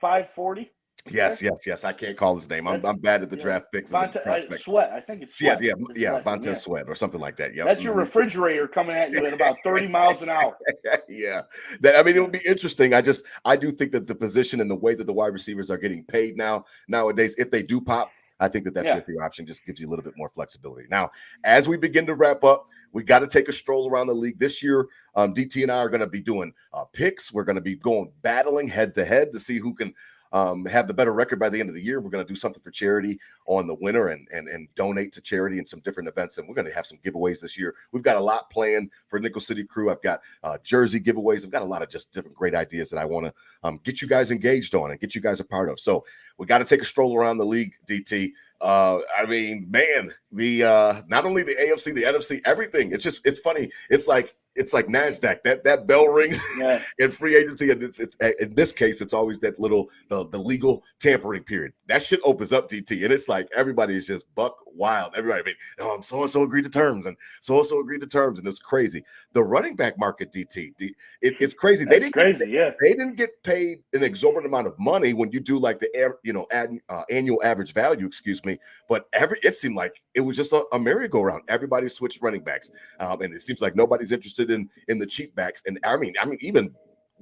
[SPEAKER 3] 5.40.
[SPEAKER 2] Yes. I can't call his name. I'm bad at the draft picks.
[SPEAKER 3] Sweat. I think it's Sweat.
[SPEAKER 2] Vontez Sweat or something like that. Yeah,
[SPEAKER 3] that's your refrigerator coming at you at about 30 miles an hour.
[SPEAKER 2] Yeah, it would be interesting. I do think that the position and the way that the wide receivers are getting paid nowadays, if they do pop, I think that 5th-year option just gives you a little bit more flexibility. Now, as we begin to wrap up, we got to take a stroll around the league this year. DT and I are going to be doing picks. We're going to be battling head to head to see who can have the better record by the end of the year. We're going to do something for charity on the winner and donate to charity in some different events. And we're going to have some giveaways this year. We've got a lot planned for Nickel City Crew. I've got jersey giveaways. I've got a lot of just different great ideas that I want to get you guys engaged on and get you guys a part of. So we got to take a stroll around the league, DT. Not only the AFC, the NFC, everything. It's funny. It's like NASDAQ. That bell rings in free agency, and it's in this case, it's always that little the legal tampering period. That shit opens up, DT, and it's like everybody is just buck wild. Everybody, so and so agreed to terms, and so and so agreed to terms, and it's crazy. The running back market, DT, it's crazy. They didn't get paid an exorbitant amount of money when you do like the annual average value, but it seemed like it was just a merry-go-round. Everybody switched running backs, and it seems like nobody's interested in the cheap backs. And I mean, even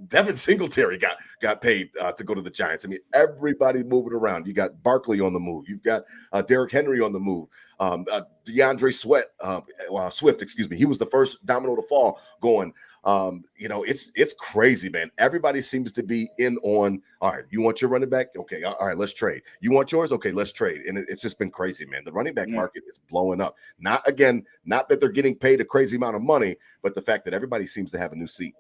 [SPEAKER 2] Devin Singletary got paid to go to the Giants. I mean, everybody moving around. You got Barkley on the move. You've got Derrick Henry on the move. DeAndre Swift, he was the first domino to fall going. It's crazy, man. Everybody seems to be in on, all right, you want your running back? Okay, all right, let's trade. You want yours? Okay, let's trade. And it's just been crazy, man. The running back market is blowing up. Not that they're getting paid a crazy amount of money, but the fact that everybody seems to have a new seat.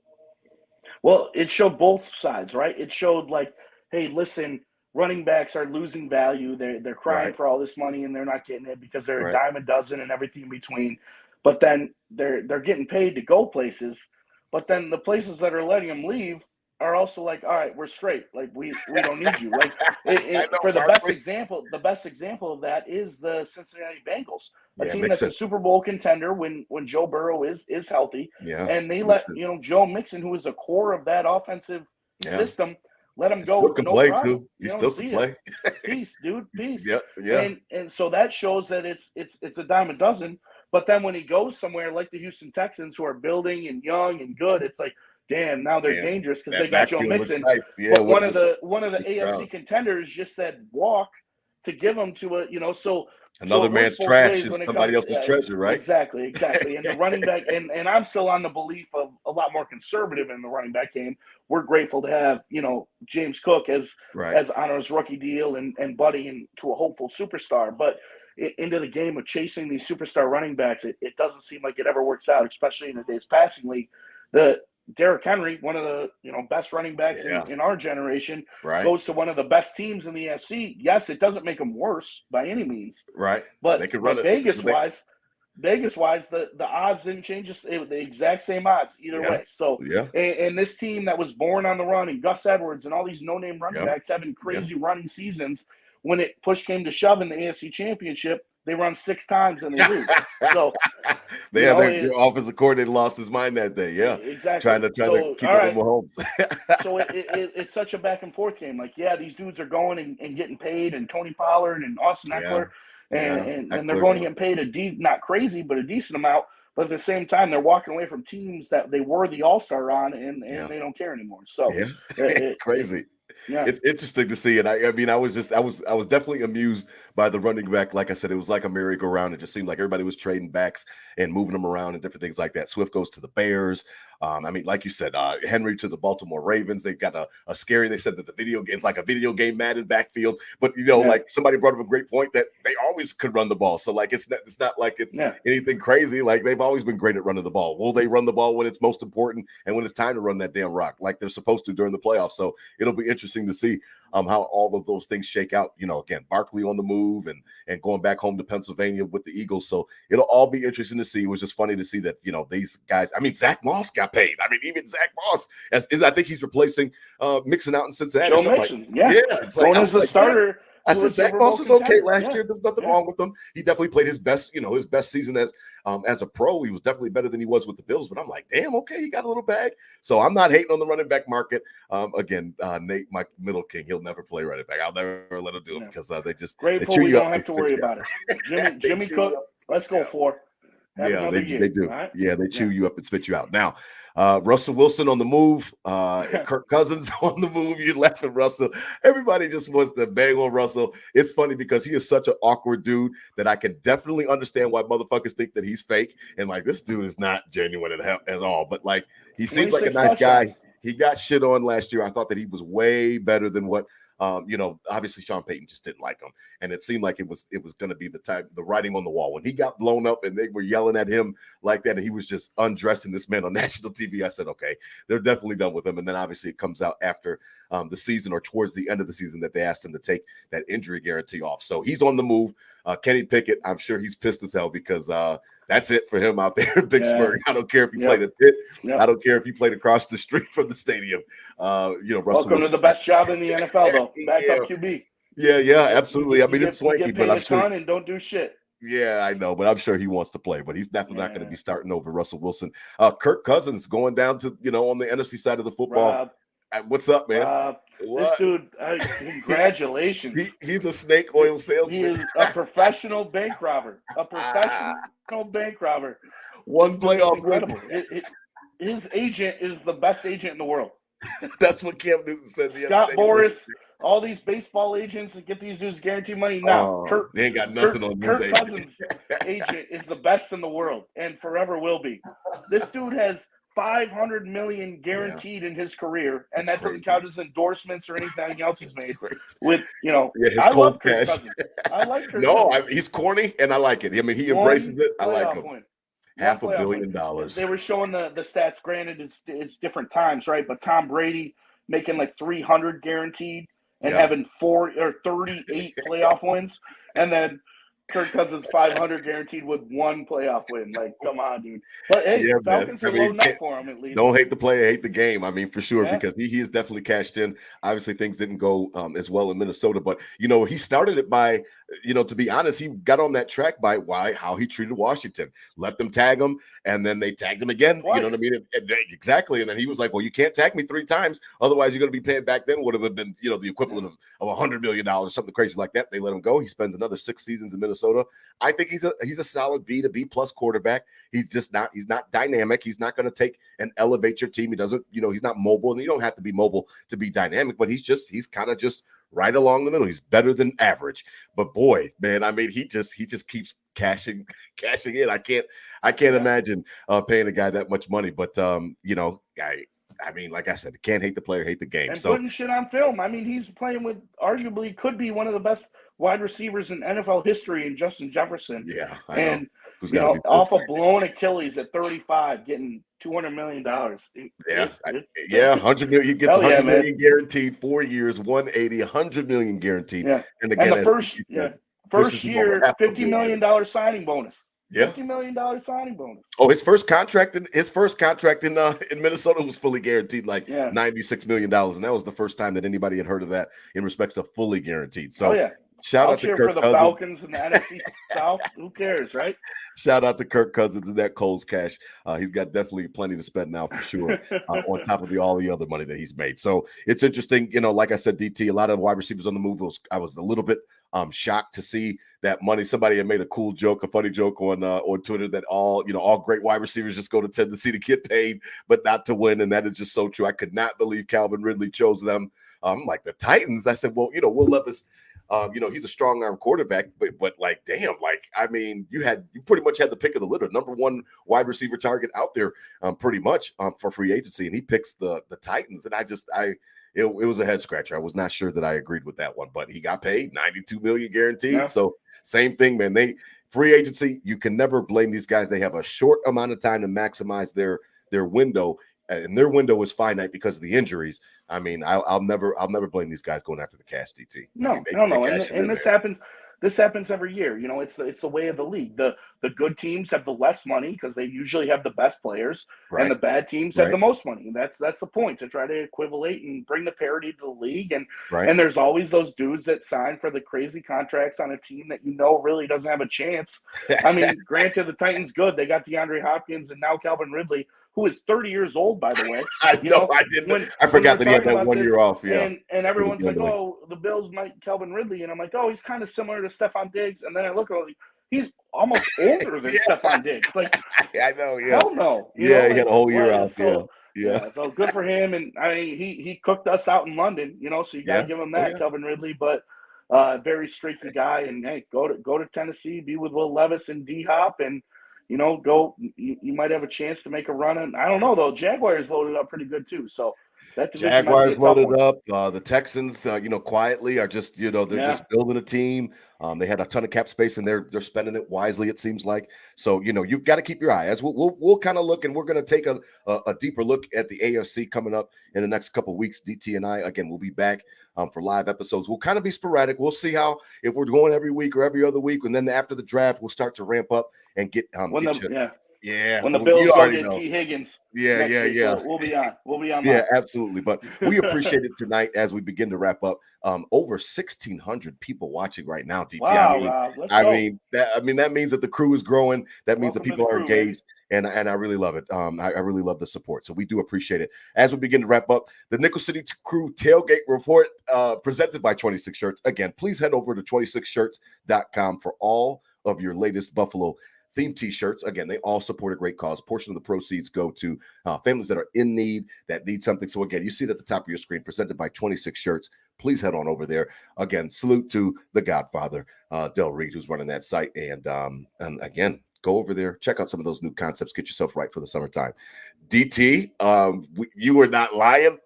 [SPEAKER 3] Well, it showed both sides, right? It showed like, hey, listen, running backs are losing value. They're crying for all this money and they're not getting it because they're a dime a dozen and everything in between. But then they're getting paid to go places. But then the places that are letting them leave are also like, all right, we're straight. Like we don't need you. Like the best example of that is the Cincinnati Bengals, a team that's a Super Bowl contender when Joe Burrow is healthy. Yeah, and they let Joe Mixon, who is a core of that offensive system, let him go.
[SPEAKER 2] Still can play too. He still can play.
[SPEAKER 3] Peace, dude. Peace.
[SPEAKER 2] Yeah.
[SPEAKER 3] And so that shows that it's a dime a dozen. But then when he goes somewhere like the Houston Texans, who are building and young and good, it's like, damn, now they're dangerous because they got Joe Mixon. Nice. Yeah, but one of the AFC contenders just said walk to give him to so
[SPEAKER 2] another man's trash is somebody else's treasure, right?
[SPEAKER 3] Exactly. And the running back, and I'm still on the belief of a lot more conservative in the running back game. We're grateful to have James Cook as on his rookie deal and budding into a hopeful superstar, but into the game of chasing these superstar running backs, it doesn't seem like it ever works out, especially in today's passing league. The Derrick Henry, one of the best running backs in our generation, goes to one of the best teams in the AFC. Yes, it doesn't make them worse by any means.
[SPEAKER 2] Right.
[SPEAKER 3] But they can run Vegas-wise, the odds didn't change. The exact same odds either way. So, and this team that was born on the run, and Gus Edwards and all these no-name running backs having crazy running seasons, when it push came to shove in the AFC Championship, they run 6 times and they lose. So
[SPEAKER 2] their offensive coordinator lost his mind that day. Yeah,
[SPEAKER 3] exactly.
[SPEAKER 2] Trying to keep up with Mahomes.
[SPEAKER 3] So it's such a back and forth game. Like, these dudes are going and getting paid, and Tony Pollard and Austin Eckler, and they're going to get paid not crazy, but a decent amount. But at the same time, they're walking away from teams that they were the all-star on, and they don't care anymore. So
[SPEAKER 2] it's crazy.
[SPEAKER 3] Yeah.
[SPEAKER 2] It's interesting to see, and I mean, I was definitely amused by the running back. Like I said, it was like a merry-go-round. It just seemed like everybody was trading backs and moving them around and different things like that. Swift goes to the Bears. I mean, like you said, Henry to the Baltimore Ravens. They've got a scary. They said that the video game it's like a video game Madden backfield. But
[SPEAKER 3] Yeah.
[SPEAKER 2] like somebody brought up a great point that they always could run the ball. So like it's not like it's
[SPEAKER 3] Yeah.
[SPEAKER 2] anything crazy. Like they've always been great at running the ball. Will they run the ball when it's most important and when it's time to run that damn rock like they're supposed to during the playoffs? So it'll be interesting to see how all of those things shake out. Again, Barkley on the move and going back home to Pennsylvania with the Eagles. So it'll all be interesting to see. It was just funny to see that, these guys, I mean, Zach Moss got paid. I mean, even Zach Moss, I think he's replacing Mixon out in Cincinnati.
[SPEAKER 3] Joe Mixon, yeah.
[SPEAKER 2] It's like,
[SPEAKER 3] going as a starter.
[SPEAKER 2] I said Zach Moss was okay last year. There's nothing wrong with him. He definitely played his best, his best season as a pro. He was definitely better than he was with the Bills. But I'm like, damn, okay, he got a little bag. So I'm not hating on the running back market. Again, Nate, my middle king, he'll never play running back. I'll never let him do it because they just
[SPEAKER 3] grateful we don't have to worry about it. Jimmy Cook, let's go for.
[SPEAKER 2] Yeah, they do.
[SPEAKER 3] Right?
[SPEAKER 2] Yeah, they chew you up and spit you out. Now, Russell Wilson on the move, Kirk Cousins on the move. You laugh at Russell. Everybody just wants to bang on Russell. It's funny because he is such an awkward dude that I can definitely understand why motherfuckers think that he's fake. And like, this dude is not genuine at all. But like, he seems like a nice guy. He got shit on last year. I thought that he was way better than what obviously Sean Payton just didn't like him, and it seemed like it was going to be the writing on the wall when he got blown up and they were yelling at him like that, and he was just undressing this man on national TV. I said, okay, they're definitely done with him. And then obviously it comes out after the season or towards the end of the season that they asked him to take that injury guarantee off. So he's on the move. Kenny Pickett, I'm sure he's pissed as hell because that's it for him out there in Vicksburg. I don't care if he played at Pitt. I don't care if he played across the street from the stadium. Russell
[SPEAKER 3] welcome to the best job in the NFL, though. Backup QB.
[SPEAKER 2] Yeah, absolutely. I mean, it's swanky, but I'm sure.
[SPEAKER 3] And don't do shit.
[SPEAKER 2] Yeah, I know, but I'm sure he wants to play. But he's definitely not going to be starting over Russell Wilson. Kirk Cousins going down to on the NFC side of the football.
[SPEAKER 3] Rob,
[SPEAKER 2] what's up, man?
[SPEAKER 3] This dude, congratulations.
[SPEAKER 2] He's a snake oil salesman.
[SPEAKER 3] He is a professional bank robber.
[SPEAKER 2] One playoff
[SPEAKER 3] incredible. His agent is the best agent in the world.
[SPEAKER 2] That's what Cam Newton said.
[SPEAKER 3] Scott Boras, all these baseball agents that get these dudes guaranteed money. No,
[SPEAKER 2] they ain't got nothing on this.
[SPEAKER 3] Kirk Cousins' agent is the best in the world and forever will be. This dude has $500 million guaranteed in his career, and that doesn't count his endorsements or anything else he's made. With
[SPEAKER 2] his
[SPEAKER 3] I
[SPEAKER 2] cold
[SPEAKER 3] love
[SPEAKER 2] cash.
[SPEAKER 3] Kirk Cousins. I like Kirk Cousins.
[SPEAKER 2] He's corny, and I like it. I mean, he embraces it. I like him. $500 million.
[SPEAKER 3] They were showing the stats. Granted, it's different times, right? But Tom Brady making like 300 guaranteed and having 38 playoff wins, and then Kirk Cousins 500 guaranteed with one playoff win. Like, come on, dude. But hey, Falcons are loading up for him at least.
[SPEAKER 2] Don't hate the player, hate the game. I mean, for sure, because he is definitely cashed in. Obviously, things didn't go as well in Minnesota, but he started it by, to be honest, he got on that track by how he treated Washington. Let them tag him, and then they tagged him again. Twice. You know what I mean? Exactly. And then he was like, well, you can't tag me 3 times. Otherwise, you're going to be paying back then would have been, the equivalent of $100 million, something crazy like that. They let him go. He spends another 6 seasons in Minnesota. I think he's a solid B to B plus quarterback. He's not dynamic. He's not going to take and elevate your team. He doesn't, he's not mobile, and you don't have to be mobile to be dynamic, but he's kind of just right along the middle. He's better than average. But boy, man, I mean, he just keeps cashing in. I can't imagine paying a guy that much money. But I mean, like I said, can't hate the player, hate the game.
[SPEAKER 3] And putting shit on film. I mean, he's playing with arguably could be one of the best wide receivers in NFL history in Justin Jefferson.
[SPEAKER 2] Yeah,
[SPEAKER 3] and off a blown Achilles at 35, getting $200 million.
[SPEAKER 2] Yeah, 100 million. He gets 100 million guaranteed, 4 years, 180, 100 million guaranteed.
[SPEAKER 3] Yeah.
[SPEAKER 2] And again,
[SPEAKER 3] the first year, $50 million signing bonus.
[SPEAKER 2] Yeah,
[SPEAKER 3] $50 million signing bonus.
[SPEAKER 2] Oh, his first contract in Minnesota was fully guaranteed, like $96 million, and that was the first time that anybody had heard of that in respects of fully guaranteed. So, shout out to Kirk
[SPEAKER 3] for the
[SPEAKER 2] Cousins.
[SPEAKER 3] Falcons and the NFC South. Who cares, right?
[SPEAKER 2] Shout out to Kirk Cousins and that Coles cash. He's got definitely plenty to spend now for sure, on top of all the other money that he's made. So it's interesting, like I said, DT, a lot of wide receivers on the move. I was a little bit shocked to see that money. Somebody had made a cool joke, a funny joke on Twitter that all great wide receivers just go to Tennessee to get paid, but not to win. And that is just so true. I could not believe Calvin Ridley chose them. Like the Titans. I said, well, Will Levis, he's a strong arm quarterback, but like, damn, like, I mean, you pretty much had the pick of the litter, number one wide receiver target out there, pretty much for free agency, and he picks the Titans, and it was a head scratcher. I was not sure that I agreed with that one, but he got paid $92 million guaranteed. Yeah. So same thing, man. Free agency, you can never blame these guys. They have a short amount of time to maximize their window, and their window is finite because of the injuries. I mean, I'll never blame these guys going after the cash, DT.
[SPEAKER 3] No. And this happens. This happens every year. It's the way of the league. The good teams have the less money because they usually have the best players, right, and the bad teams have the most money. And that's the point, to try to equivalate and bring the parity to the league. And and there's always those dudes that sign for the crazy contracts on a team that really doesn't have a chance. I mean, granted, the Titans good. They got DeAndre Hopkins and now Calvin Ridley, who is 30 years old, by the way.
[SPEAKER 2] I know. I didn't. I forgot that he had that 1 year off. Yeah.
[SPEAKER 3] And everyone's like, oh, the Bills might Calvin Ridley. And I'm like, oh, he's kind of similar to Stephon Diggs. And then I look at him, he's almost older than Stephon Diggs. Like,
[SPEAKER 2] I know. Yeah.
[SPEAKER 3] Hell no.
[SPEAKER 2] He had a whole year off. So,
[SPEAKER 3] yeah. So good for him. And I mean, he cooked us out in London, so you got to give him that, Calvin Ridley. But very streaky guy. And hey, go to Tennessee, be with Will Levis and D-Hop, and go. You might have a chance to make a run. And I don't know though. Jaguars loaded up pretty good too. So that
[SPEAKER 2] Jaguars loaded up. The Texans, quietly are just they're just building a team. They had a ton of cap space and they're spending it wisely. It seems like. So you've got to keep your eye. As we'll kind of look, and we're going to take a deeper look at the AFC coming up in the next couple of weeks. DT and I again will be back for live episodes. We'll kind of be sporadic. We'll see if we're going every week or every other week, and then after the draft, we'll start to ramp up and get when
[SPEAKER 3] the Bills go get T. Higgins.
[SPEAKER 2] Yeah.
[SPEAKER 3] We'll be on.
[SPEAKER 2] Yeah, absolutely. But we appreciate it tonight as we begin to wrap up. Over 1,600 people watching right now, DT.
[SPEAKER 3] Wow,
[SPEAKER 2] that means that the crew is growing. That means that people are engaged. And I really love it. I really love the support. So we do appreciate it. As we begin to wrap up, the Nickel City Crew Tailgate Report presented by 26 Shirts. Again, please head over to 26shirts.com for all of your latest Buffalo themed t-shirts. Again, they all support a great cause. Portion of the proceeds go to families that are in need, that need something. So again, you see it at the top of your screen, presented by 26 Shirts. Please head on over there. Again, salute to the Godfather, Del Reed, who's running that site. And again, go over there, check out some of those new concepts, get yourself right for the summertime. DT, you were not lying.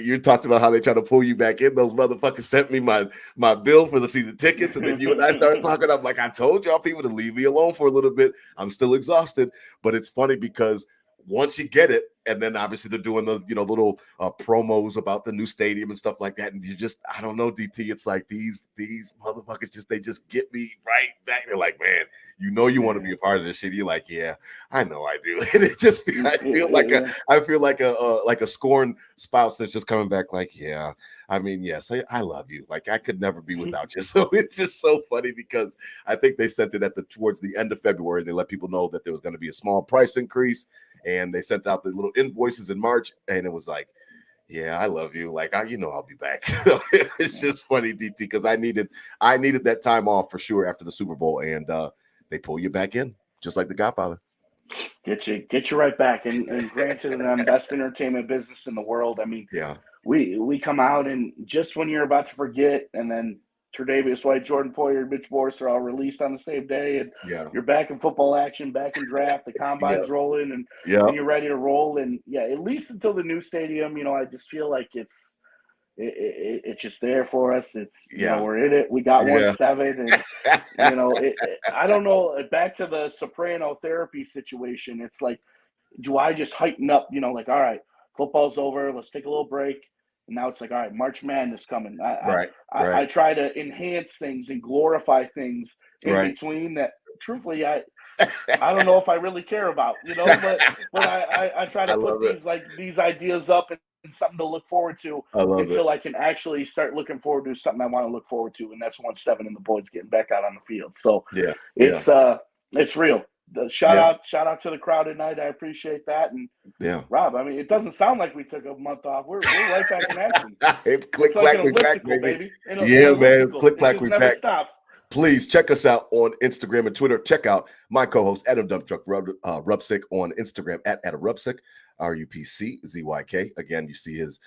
[SPEAKER 2] You talked about how they try to pull you back in. Those motherfuckers sent me my bill for the season tickets, and then you and I started talking. I'm like, I told y'all people to leave me alone for a little bit. I'm still exhausted, but it's funny because once you get it, and then obviously they're doing the little promos about the new stadium and stuff like that, and I don't know, DT. It's like these motherfuckers they just get me right back. They're like, man, you want to be a part of this shit. You're like, yeah, I know I do. And it just I feel like a scorned spouse that's just coming back like, yeah, I mean, yes, I love you. Like I could never be without you. So it's just so funny because I think they sent it towards the end of February. They let people know that there was going to be a small price increase. And they sent out the little invoices in March, and it was like, yeah, I love you. Like, I'll be back. It's just funny, DT, because I needed that time off for sure after the Super Bowl, and they pull you back in, just like the Godfather.
[SPEAKER 3] Get you right back. And granted, them best entertainment business in the world. I mean,
[SPEAKER 2] yeah,
[SPEAKER 3] we come out, and just when you're about to forget, and then Tre'Davious White, Jordan Poyer, Mitch Morse are all released on the same day, and you're back in football action, back in draft, the combine's rolling, and you're ready to roll. And at least until the new stadium, I just feel like it's just there for us. It's we're in it. We got 1-7, and I don't know. Back to the Soprano therapy situation. It's like, do I just heighten up? Like, all right, football's over. Let's take a little break. And now it's like, all right, March Madness coming. I try to enhance things and glorify things in between that, truthfully, I don't know if I really care about, but I try to put these ideas up and something to look forward to until I can actually start looking forward to something I want to look forward to, and that's 1-7 and the boys getting back out on the field. So it's real. Shout out to the crowd tonight. I appreciate that. And Rob, I mean, it doesn't sound like we took a month off. We're right back in action.
[SPEAKER 2] Click, clack, we back, baby.
[SPEAKER 3] Man.
[SPEAKER 2] Click, clack, we back.
[SPEAKER 3] Stops.
[SPEAKER 2] Please check us out on Instagram and Twitter. Check out my co-host Adam Dumptruck Rupsick on Instagram at Adam Rupsick, RUPCZYK. Again, you see his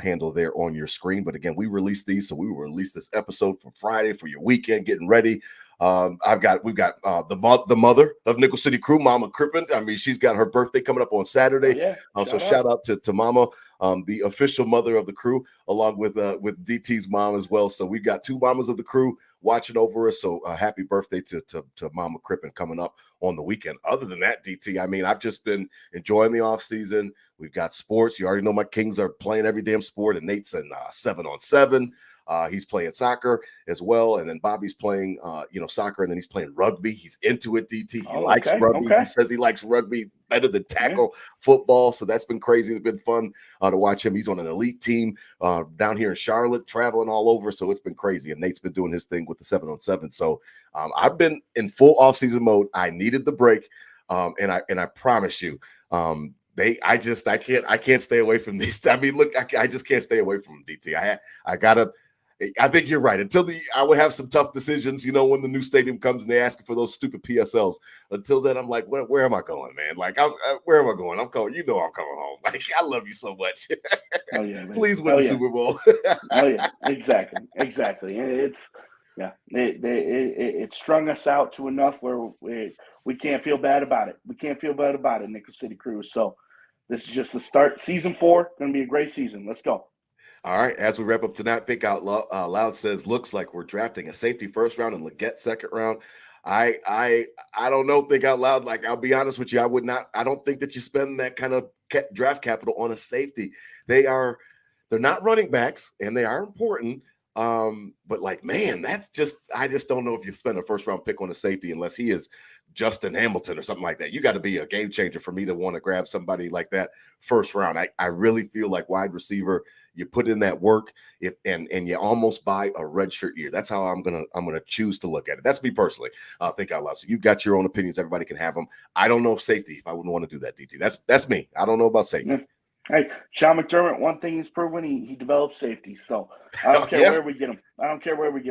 [SPEAKER 2] handle there on your screen. But again, we released these, so we will release this episode for Friday for your weekend, getting ready. We've got the mother of Nickel City Crew, Mama Crippen. I mean, she's got her birthday coming up on Saturday.
[SPEAKER 3] Oh, yeah.
[SPEAKER 2] So shout out to Mama, the official mother of the crew, along with DT's mom as well. So we've got two mamas of the crew watching over us. So happy birthday to Mama Crippen coming up on the weekend. Other than that, DT, I mean, I've just been enjoying the off season. We've got sports. You already know my Kings are playing every damn sport, and Nate's in 7-on-7. He's playing soccer as well, and then Bobby's playing, soccer, and then he's playing rugby. He's into it, DT. He likes rugby. He says he likes rugby better than tackle football, so that's been crazy. It's been fun to watch him. He's on an elite team down here in Charlotte, traveling all over, so it's been crazy, and Nate's been doing his thing with the 7-on-7. So I've been in full off-season mode. I needed the break, and I promise you, I can't stay away from these. I mean, look, I just can't stay away from them, DT. I think you're right. I will have some tough decisions, when the new stadium comes and they ask for those stupid PSLs. Until then, I'm like, where am I going, man? Like, where am I going? I'm coming. I'm coming home. Like, I love you so much.
[SPEAKER 3] Oh yeah, man.
[SPEAKER 2] Please win the Super Bowl.
[SPEAKER 3] Oh yeah, exactly. It strung us out to enough where we can't feel bad about it. We can't feel bad about it, Nickel City Crew. So this is just the start. Season 4, going to be a great season. Let's go.
[SPEAKER 2] All right, as we wrap up tonight, Think Out Loud says, looks like we're drafting a safety first round and Leggett second round. I don't know, Think Out Loud. Like, I'll be honest with you, I don't think that you spend that kind of draft capital on a safety. They're not running backs, and they are important. But like, man, I just don't know if you spend a first round pick on a safety unless he is Justin Hamilton or something like that. You got to be a game changer for me to want to grab somebody like that first round. I really feel like wide receiver, you put in that work and you almost buy a redshirt year. That's how I'm gonna choose to look at it. That's me personally. Think Out Loud. So you've got your own opinions. Everybody can have them. I don't know if safety, if I wouldn't want to do that, DT. That's me. I don't know about safety.
[SPEAKER 3] Yeah. Hey, Sean McDermott, one thing he's proven, he develops safety. So I don't care where we get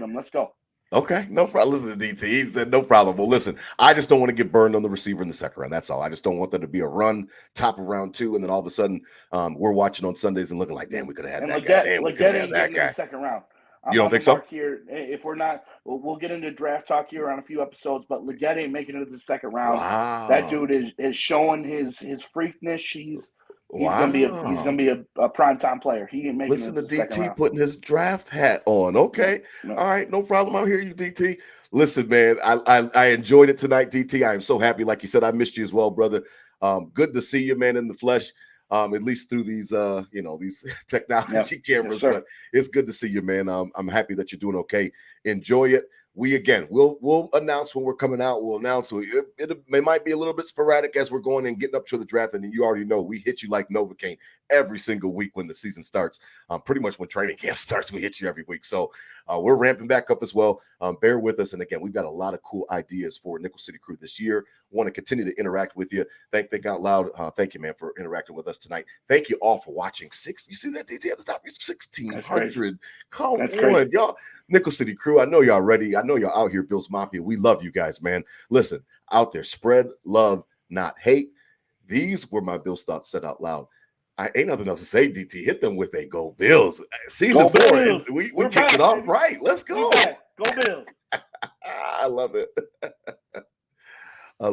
[SPEAKER 3] him. Let's go.
[SPEAKER 2] Okay, no problem. Listen to DT. He said no problem. Well, listen, I just don't want to get burned on the receiver in the second round. That's all. I just don't want there to be a run top of round 2, and then all of a sudden we're watching on Sundays and looking like, damn, we could have had that guy. Damn, we could have had that guy.
[SPEAKER 3] In the second round.
[SPEAKER 2] You don't think so?
[SPEAKER 3] Here, if we're not, we'll get into draft talk here on a few episodes, but Leggett ain't making it to the second round.
[SPEAKER 2] Wow.
[SPEAKER 3] That dude is showing his freakness. He's gonna be a primetime player. He ain't making
[SPEAKER 2] Listen
[SPEAKER 3] it
[SPEAKER 2] to
[SPEAKER 3] the
[SPEAKER 2] DT putting his draft hat on. Okay.
[SPEAKER 3] No.
[SPEAKER 2] All right, no problem. I hear you, DT. Listen, man, I enjoyed it tonight, DT. I am so happy. Like you said, I missed you as well, brother. Good to see you, man, in the flesh. At least through these these technology cameras.
[SPEAKER 3] Yes,
[SPEAKER 2] but it's good to see you, man. I'm happy that you're doing okay. Enjoy it. We'll announce when we're coming out. We'll announce it might be a little bit sporadic as we're going and getting up to the draft. And you already know we hit you like Novocaine every single week when the season starts. Pretty much when training camp starts, we hit you every week. So we're ramping back up as well. Bear with us. And again, we've got a lot of cool ideas for Nickel City Crew this year. Want to continue to interact with you. Think Out Loud. Thank you, man, for interacting with us tonight. Thank you all for watching. You see that, DT, at the top? 1,600. Come on, y'all. Nickel City Crew. I know y'all ready. I know y'all out here, Bills Mafia. We love you guys, man. Listen, out there, spread love, not hate. These were my Bills thoughts said out loud. I ain't nothing else to say, DT. Hit them with a Go Bills. Season 4.
[SPEAKER 3] Bills.
[SPEAKER 2] We kicked it off right. Let's go.
[SPEAKER 3] Go Bills.
[SPEAKER 2] I love it. I love it.